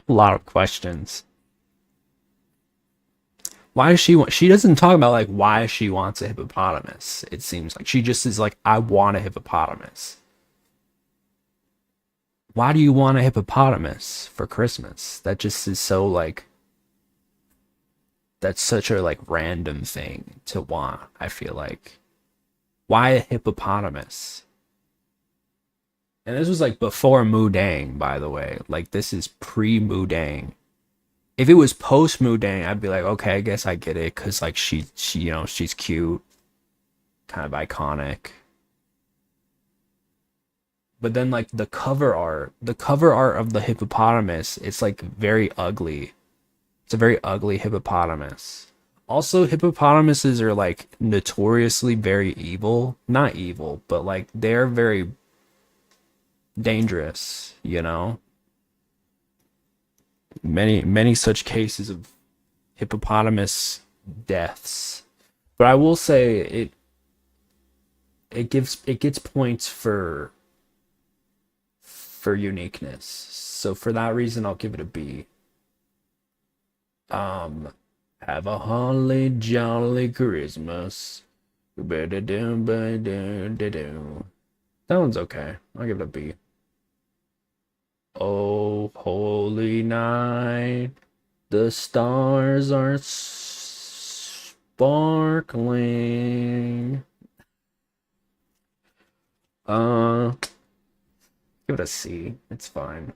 A lot of questions. Why does she want? She doesn't talk about like why she wants a hippopotamus. It seems like she just is like, I want a hippopotamus. Why do you want a hippopotamus for Christmas? That just is so like, that's such a like random thing to want. I feel like, why a hippopotamus? And this was like before Mudang, by the way. Like this is pre Mudang. If it was post Mudang, I'd be like, okay, I guess I get it, cause like she you know, she's cute, kind of iconic. But then like the cover art of the hippopotamus, it's like very ugly. It's a very ugly hippopotamus. Also, hippopotamuses are like notoriously very evil. Not evil, but like they're very dangerous, you know? Many such cases of hippopotamus deaths. But I will say it gets points for uniqueness. So for that reason I'll give it a B. Um have a holly jolly Christmas. That one's okay. I'll give it a B. Oh, holy night, the stars are sparkling. Give it a C. It's fine.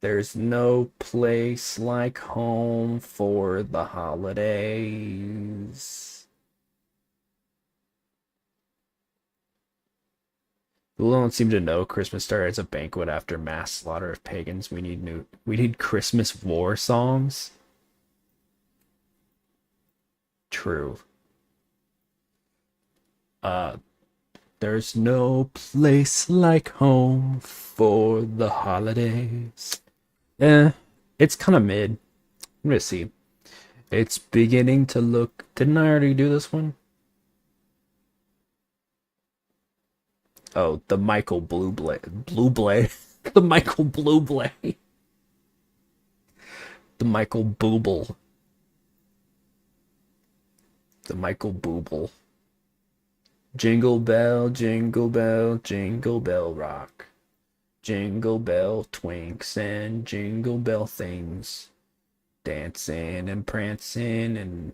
There's no place like home for the holidays. People don't seem to know Christmas started as a banquet after mass slaughter of pagans. We need Christmas war songs. True. Uh there's no place like home for the holidays. Eh, it's kind of mid. I'm gonna see. It's beginning to look. Didn't I already do this one? Oh, the Michael Blue Blade. Blue Blade. The Michael Blue Blade. The Michael Booble. The Michael Booble. Jingle bell, jingle bell, jingle bell rock. Jingle bell twinks and jingle bell things. Dancing and prancing and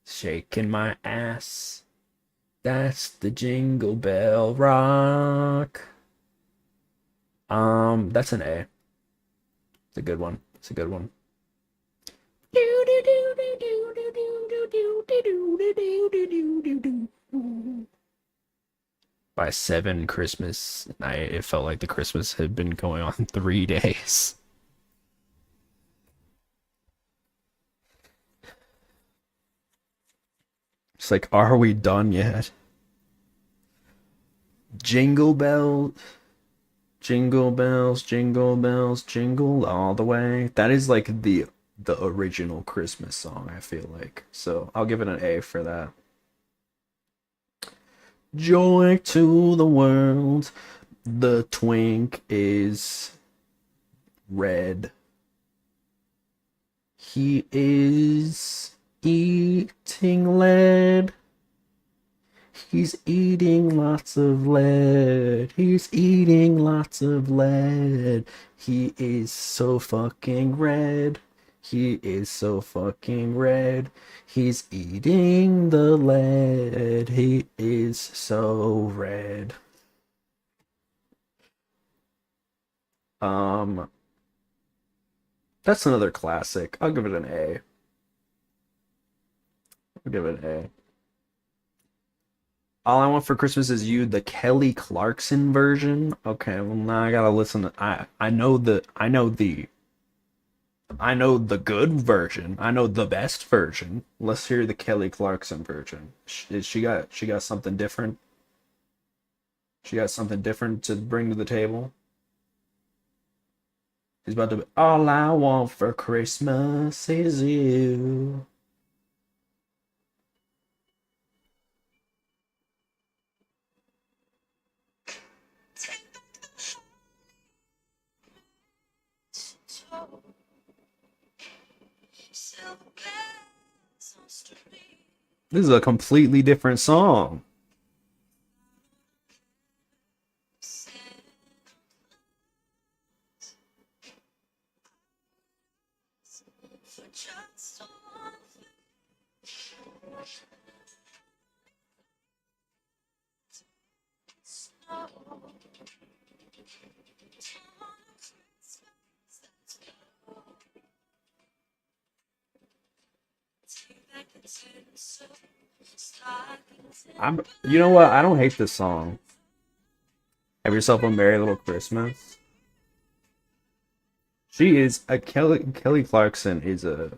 shaking my ass. That's the jingle bell rock. That's an A. It's a good one. It's a good one. By 7 Christmas night, it felt like the Christmas had been going on 3 days. It's like, are we done yet? Jingle bell, jingle bells, jingle bells, jingle all the way. That is like the original Christmas song, I feel like. So I'll give it an A for that. Joy to the world. The twink is red. He is eating lead. He's eating lots of lead. He's eating lots of lead. He is so fucking red. He is so fucking red. He's eating the lead. He is so red. That's another classic. I'll give it an A. I'll give it an A. All I Want for Christmas Is You, the Kelly Clarkson version. Okay, well now I gotta listen to I know the good version. I know the best version. Let's hear the Kelly Clarkson version. She got something different. She got something different to bring to the table. She's about to be, all I want for Christmas is you. This is a completely different song. You know what? I don't hate this song. Have yourself a merry little Christmas. She is a Kelly Clarkson is a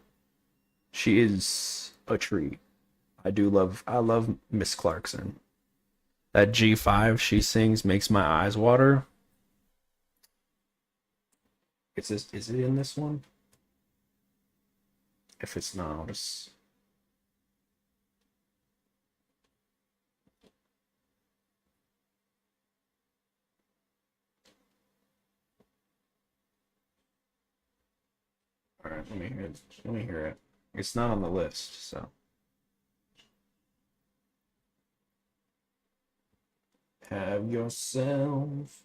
she is a treat. I love Miss Clarkson. That G5 she sings makes my eyes water. Is it in this one? If it's not, I'll just all right, let me hear it. Let me hear it. It's not on the list, so have yourself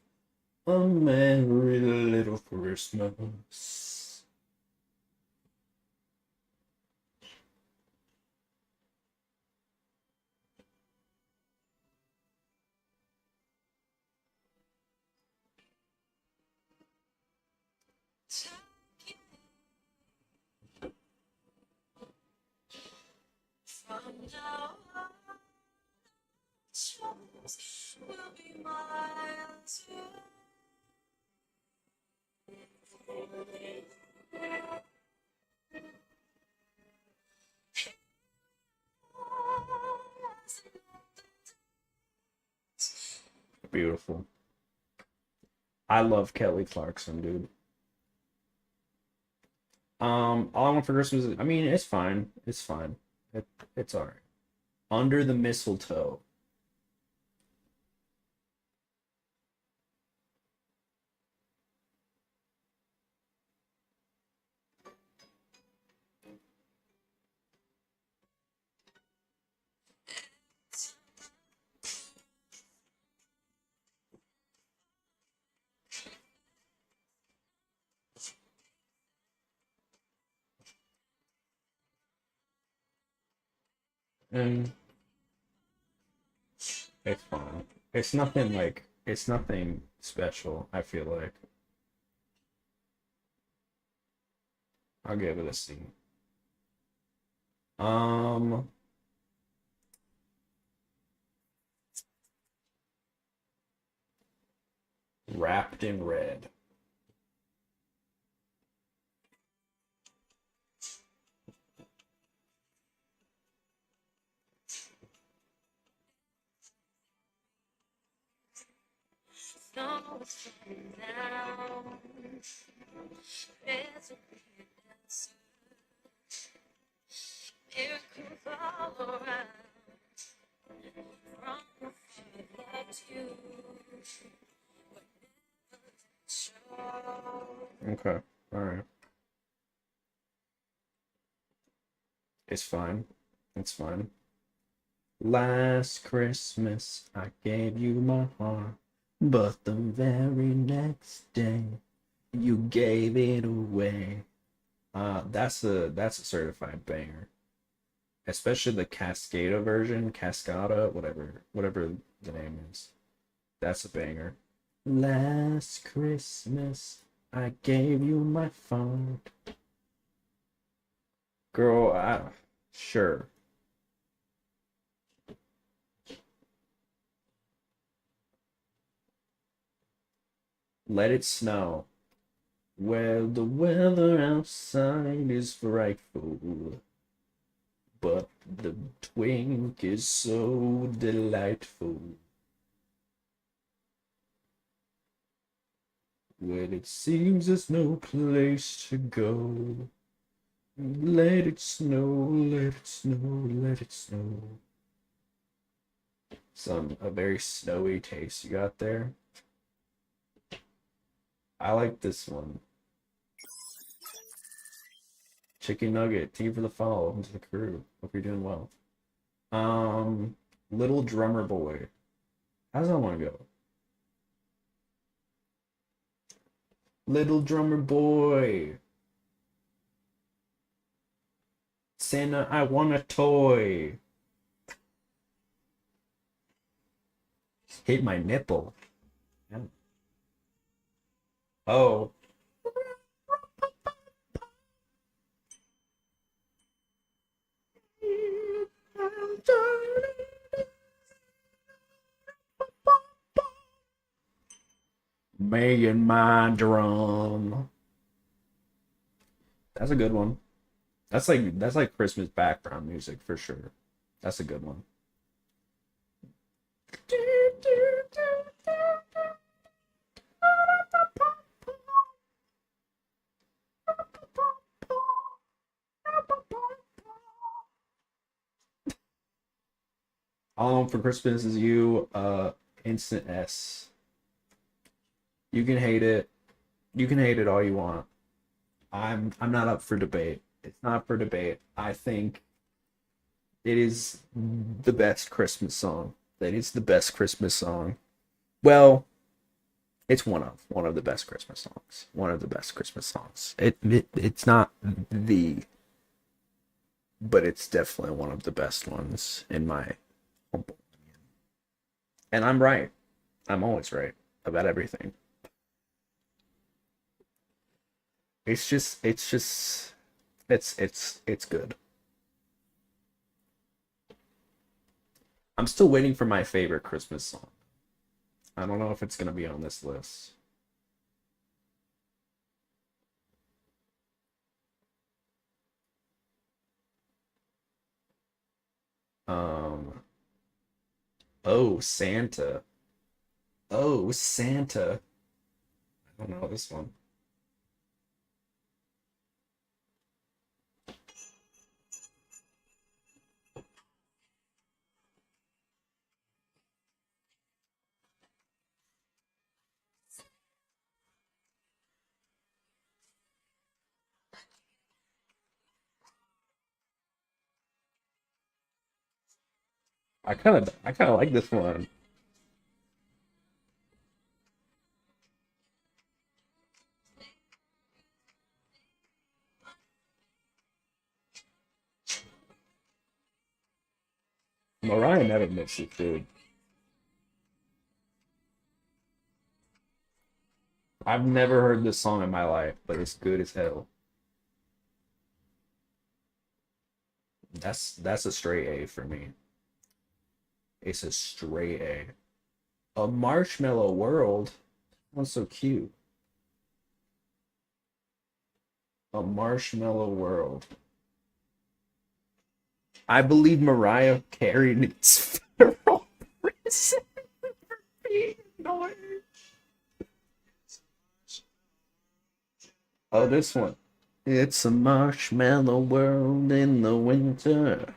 a merry little Christmas. From now on, troubles will be miles Beautiful. I love Kelly Clarkson, dude. All I Want for Christmas is, I mean, it's fine. It's fine. It's alright. Under the Mistletoe. And it's fine. It's nothing like it's nothing special, I feel like. I'll give it a C. Um Wrapped in Red. Snow is falling down. There's a big answer. Miracles all around. From the far to you. Show. Okay. Alright. It's fine. It's fine. Last Christmas I gave you my heart, but the very next day you gave it away. That's a certified banger. Especially the Cascada version, Cascada, whatever the name is. That's a banger. Last Christmas I gave you my phone. Girl, sure. Let it snow. Well, the weather outside is frightful, but the twink is so delightful. Well, it seems there's no place to go. Let it snow, let it snow, let it snow. A very snowy taste you got there. I like this one. Chicken Nugget, team for the follow. Welcome to the crew. Hope you're doing well. Little Drummer Boy. How does that one go? Little Drummer Boy. Santa, I want a toy. Hit my nipple. Oh. Me and my drum. That's a good one. That's like Christmas background music for sure. That's a good one. All I want for Christmas is you, instant S. You can hate it. You can hate it all you want. I'm not up for debate. It's not for debate. I think it is the best Christmas song. That is the best Christmas song. Well, it's one of the best Christmas songs. One of the best Christmas songs. It's not the, but it's definitely one of the best ones in my humble opinion. And I'm right. I'm always right about everything. It's good. I'm still waiting for my favorite Christmas song. I don't know if it's gonna be on this list. Um, oh Santa. Oh Santa. I don't know this one. I kind of like this one. Mariah never misses, dude. I've never heard this song in my life, but it's good as hell. That's a straight A for me. It's a straight A. A Marshmallow World. That's so cute. A Marshmallow World. I believe Mariah Carey needs federal prison for being annoying. Oh, this one. It's a marshmallow world in the winter.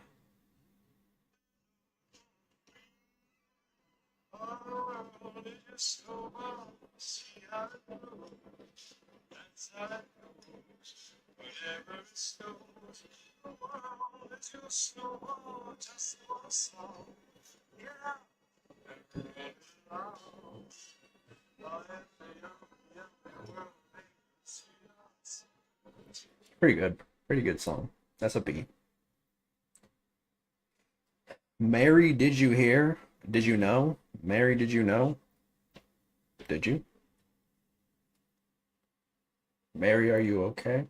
Pretty good. Pretty good song. That's a B. Mary, did you hear? Did you know? Mary, did you know? Did you? Mary, are you okay?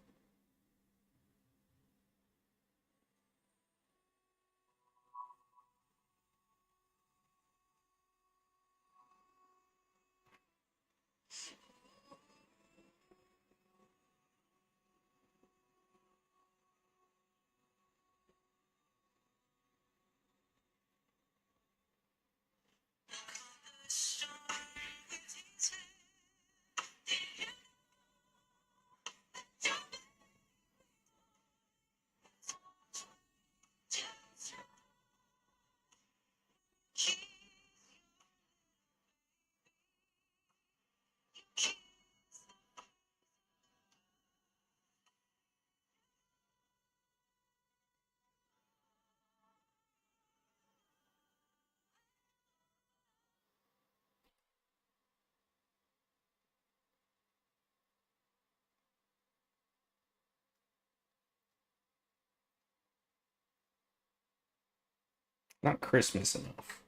Not Christmas enough.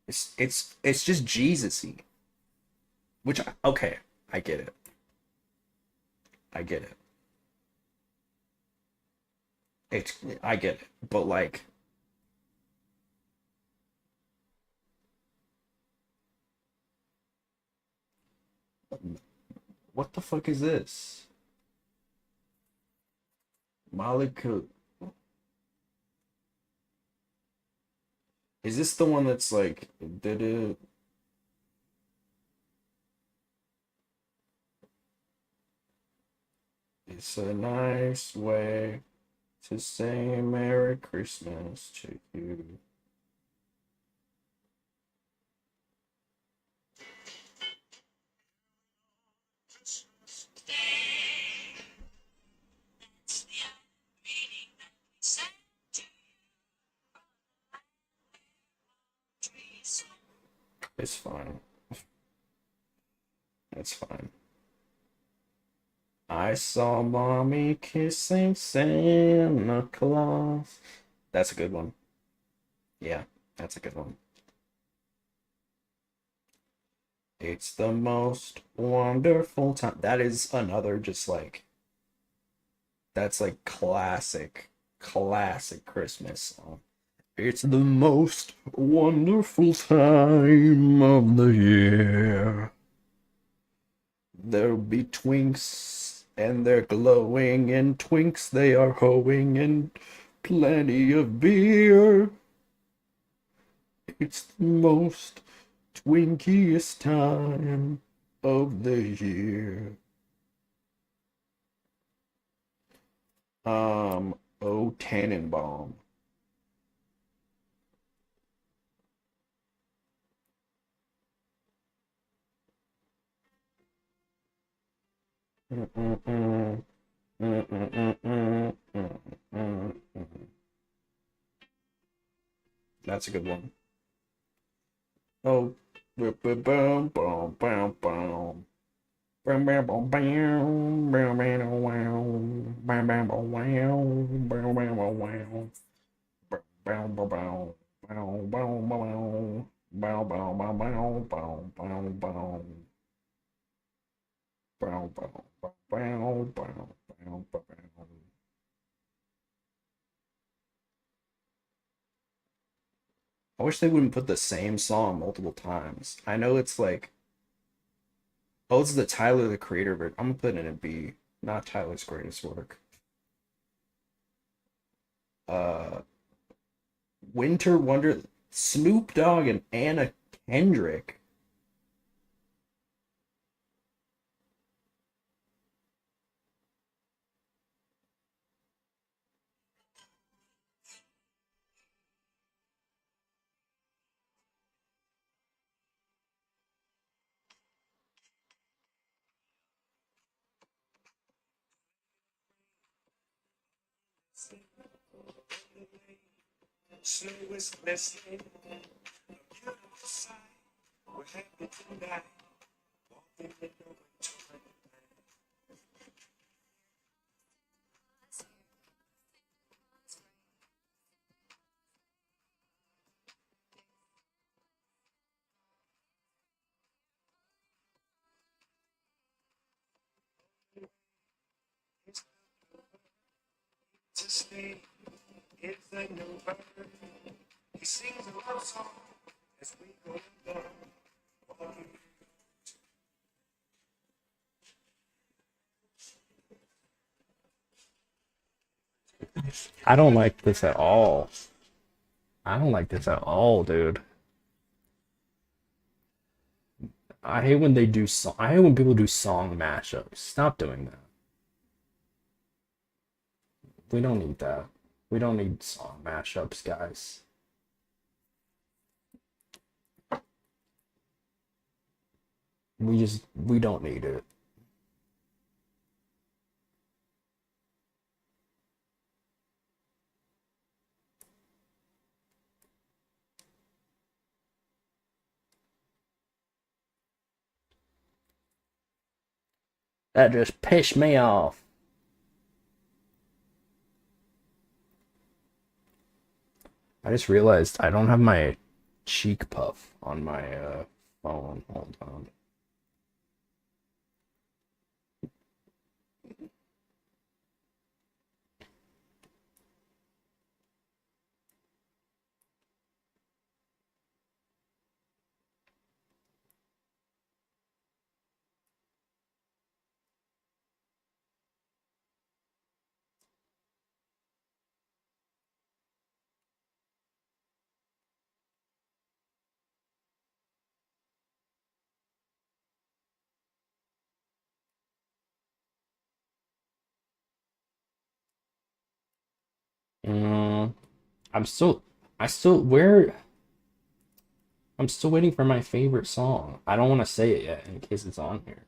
It's just Jesus-y. Which okay, I get it. I get it. It's I get it. But like what the fuck is this? Molecule. Is this the one that's like did it? It's a nice way to say Merry Christmas to you. That's the reading that we sent to trees. It's fine. It's fine. I saw mommy kissing Santa Claus. That's a good one. Yeah, that's a good one. It's the most wonderful time. That is another just like that's like classic Christmas song. It's the most wonderful time of the year. There'll be twinks and they're glowing, and twinks they are hoeing, and plenty of beer. It's the most twinkiest time of the year. Oh Tannenbaum. That's a good one. Oh, boom, boom, boom, boom, boom, boom. Bam, bam, bam, bam, bam, bam, wow, bam, bam, bam, wow, bam, bam, bam, wow, bam, bam, bam, bam, I wish they wouldn't put the same song multiple times. I know it's like, oh, it's the Tyler the Creator, but I'm gonna put it in a B, not Tyler's greatest work. Uh, Winter Wonder, Snoop Dogg and Anna Kendrick. Snow is glistening, a beautiful sight. We're happy tonight, walking in the winter wonderland. To stay is the new bird. He sings a love song as we go along. Walking. I don't like this at all. I don't like this at all, dude. I hate when they do song. I hate when people do song mashups. Stop doing that. We don't need that. We don't need song mashups, guys. We don't need it. That just pissed me off. I just realized I don't have my cheek puff on my phone. Hold on. Mm, I'm still, I still, where, I'm still waiting for my favorite song. I don't want to say it yet in case it's on here.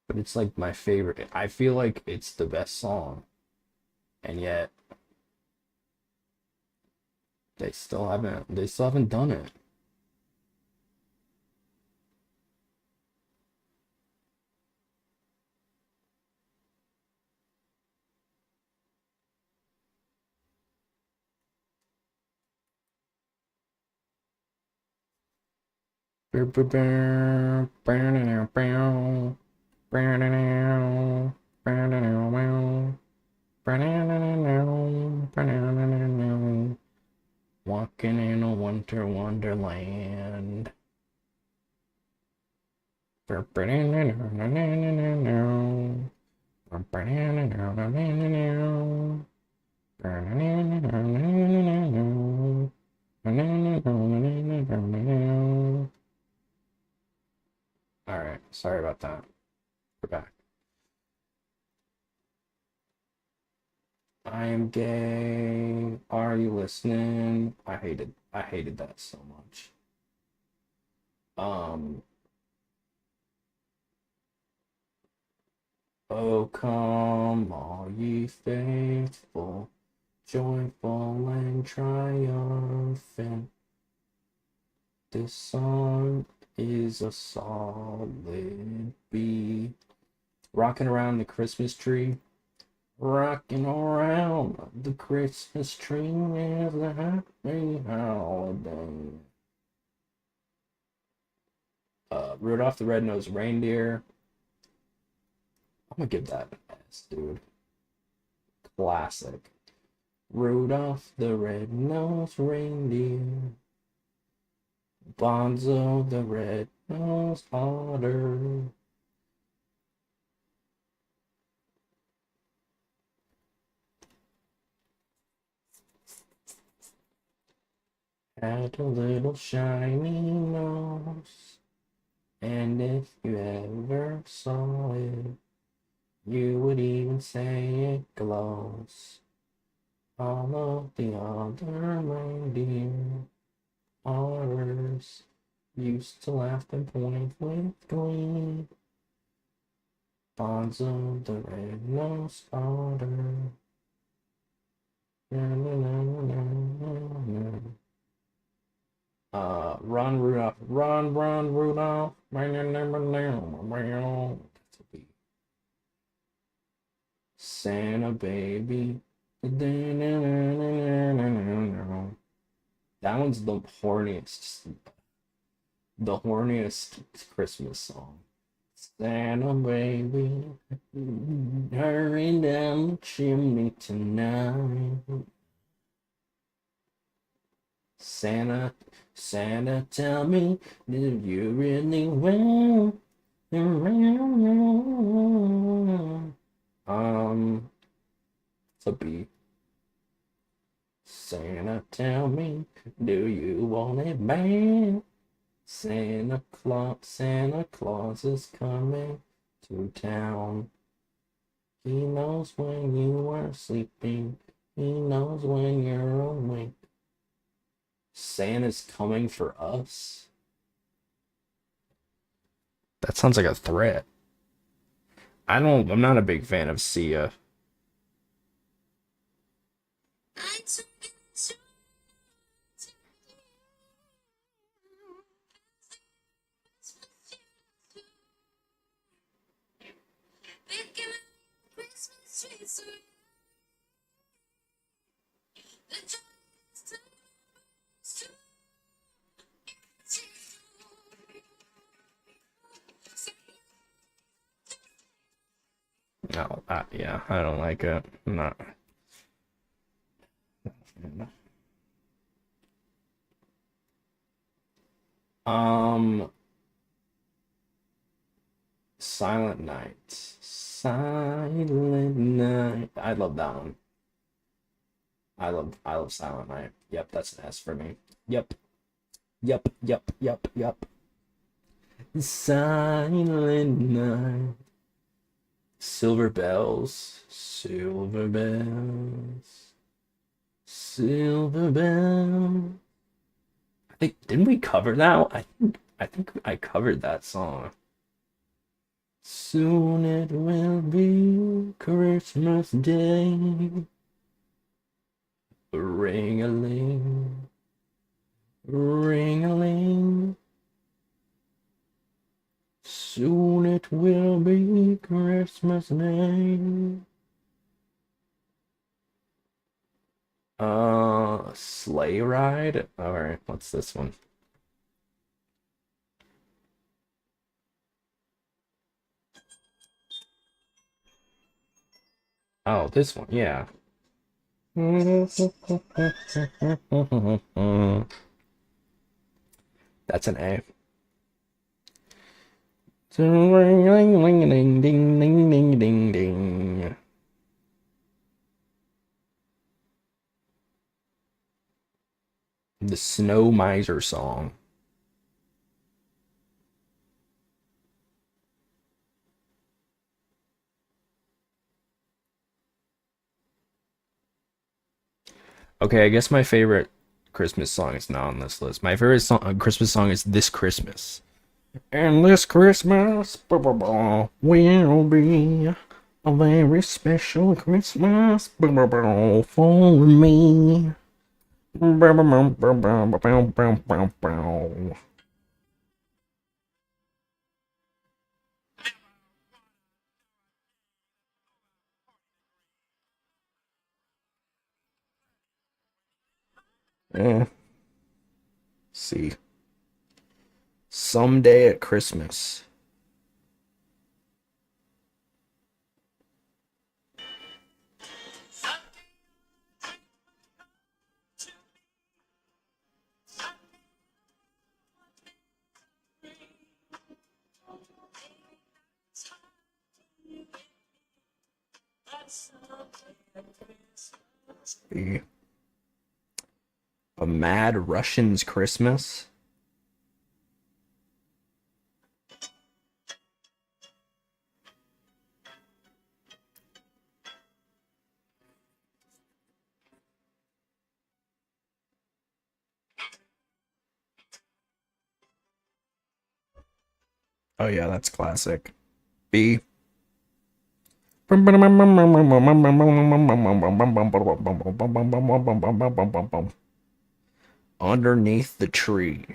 But it's like my favorite. I feel like it's the best song, and yet they still haven't done it. Walking in a winter wonderland. Alright, sorry about that. We're back. I am gay. Are you listening? I hated that so much. Um, oh come all ye faithful, joyful and triumphant. This song is a solid B. Rocking around the Christmas tree. Rocking around the Christmas tree is a happy holiday. Rudolph the Red-Nosed Reindeer. I'm gonna give that an S, dude. Classic. Rudolph the Red-Nosed Reindeer. Bonzo the Red-Nosed Otter. Had a little shiny nose, and if you ever saw it, you would even say it glows. All of the other reindeer otters used to laugh and point with glee. Bonzo the Red-Nosed Otter. Na, na, na, na, na, na. Run Rudolph, run Rudolph. That's a beat. Santa baby. That one's the horniest Christmas song. Santa baby, hurry down the chimney tonight. Santa, tell me, do you really want it's a B. Santa, tell me, do you want it bad? Santa Claus is coming to town. He knows when you are sleeping. He knows when you're awake. Santa's coming for us? That sounds like a threat. I'm not a big fan of Sia. No, yeah, I don't like it. I'm not. Silent Night. Silent Night. I love that one. I love Silent Night. Yep, that's an S for me. Yep. Silent Night. Silver bells. I think, didn't we cover that? I think I covered that song. Soon it will be Christmas Day. Ring-a-ling, ring-a-ling. Soon it will be Christmas Day. Sleigh Ride? Alright, what's this one? Oh, this one, yeah. That's an A. Ring ding ding ding ding ding ding. The Snow Miser song. Okay, I guess my favorite Christmas song is not on this list. My favorite Christmas song is This Christmas. And this Christmas will be a very special Christmas for me. See. Someday at Christmas. See. A Mad Russian's Christmas. Oh yeah, that's classic. B. Underneath the tree.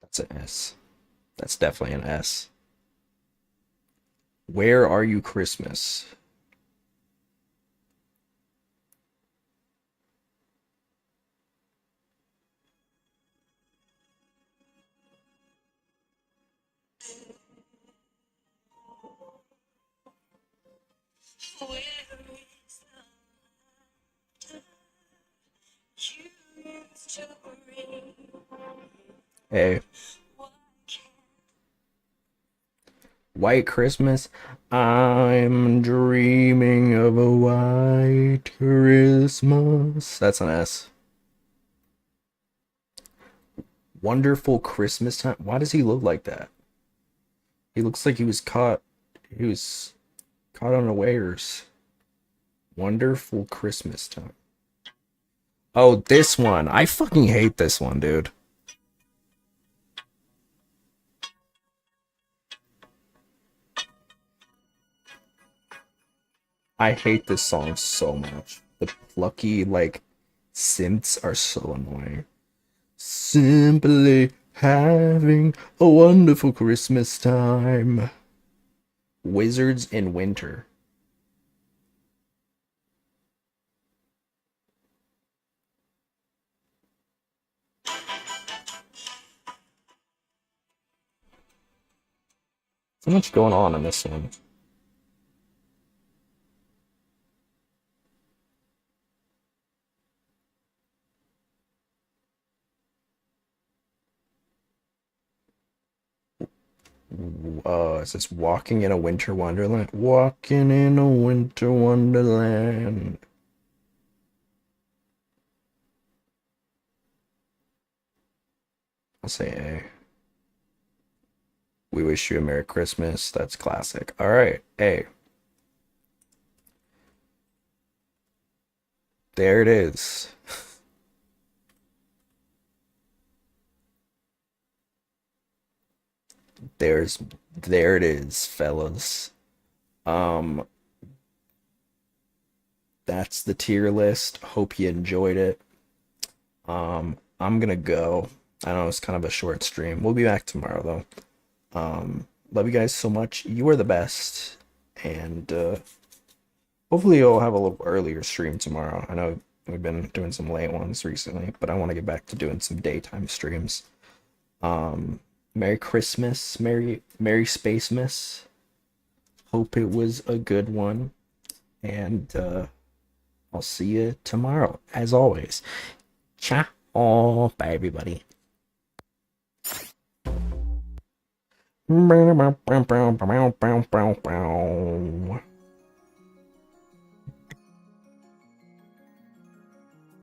That's an S. That's definitely an S. Where Are You Christmas? Where is the laughter you used to bring? A. Why can't White Christmas. I'm dreaming of a white Christmas. That's an S. Wonderful Christmas Time. Why does he look like that? He looks like he was caught. He was caught unawares. Wonderful Christmas Time. Oh, this one. I fucking hate this one, dude. I hate this song so much. The plucky, like, synths are so annoying. Simply having a wonderful Christmas time. Wizards in Winter. So much going on in this one. It says walking in a winter wonderland. Walking in a winter wonderland. I'll say A. We wish you a Merry Christmas. That's classic. All right, A. There it is. There it is, fellas. Um, that's the tier list. Hope you enjoyed it. I'm gonna go. I know it's kind of a short stream. We'll be back tomorrow though. Love you guys so much. You are the best. And hopefully you'll have a little earlier stream tomorrow. I know we've been doing some late ones recently, but I want to get back to doing some daytime streams. Merry Christmas, Merry Space Miss. Hope it was a good one. And I'll see you tomorrow, as always. Ciao. Bye, everybody. Bow, bow, bow, bow, bow, bow, bow.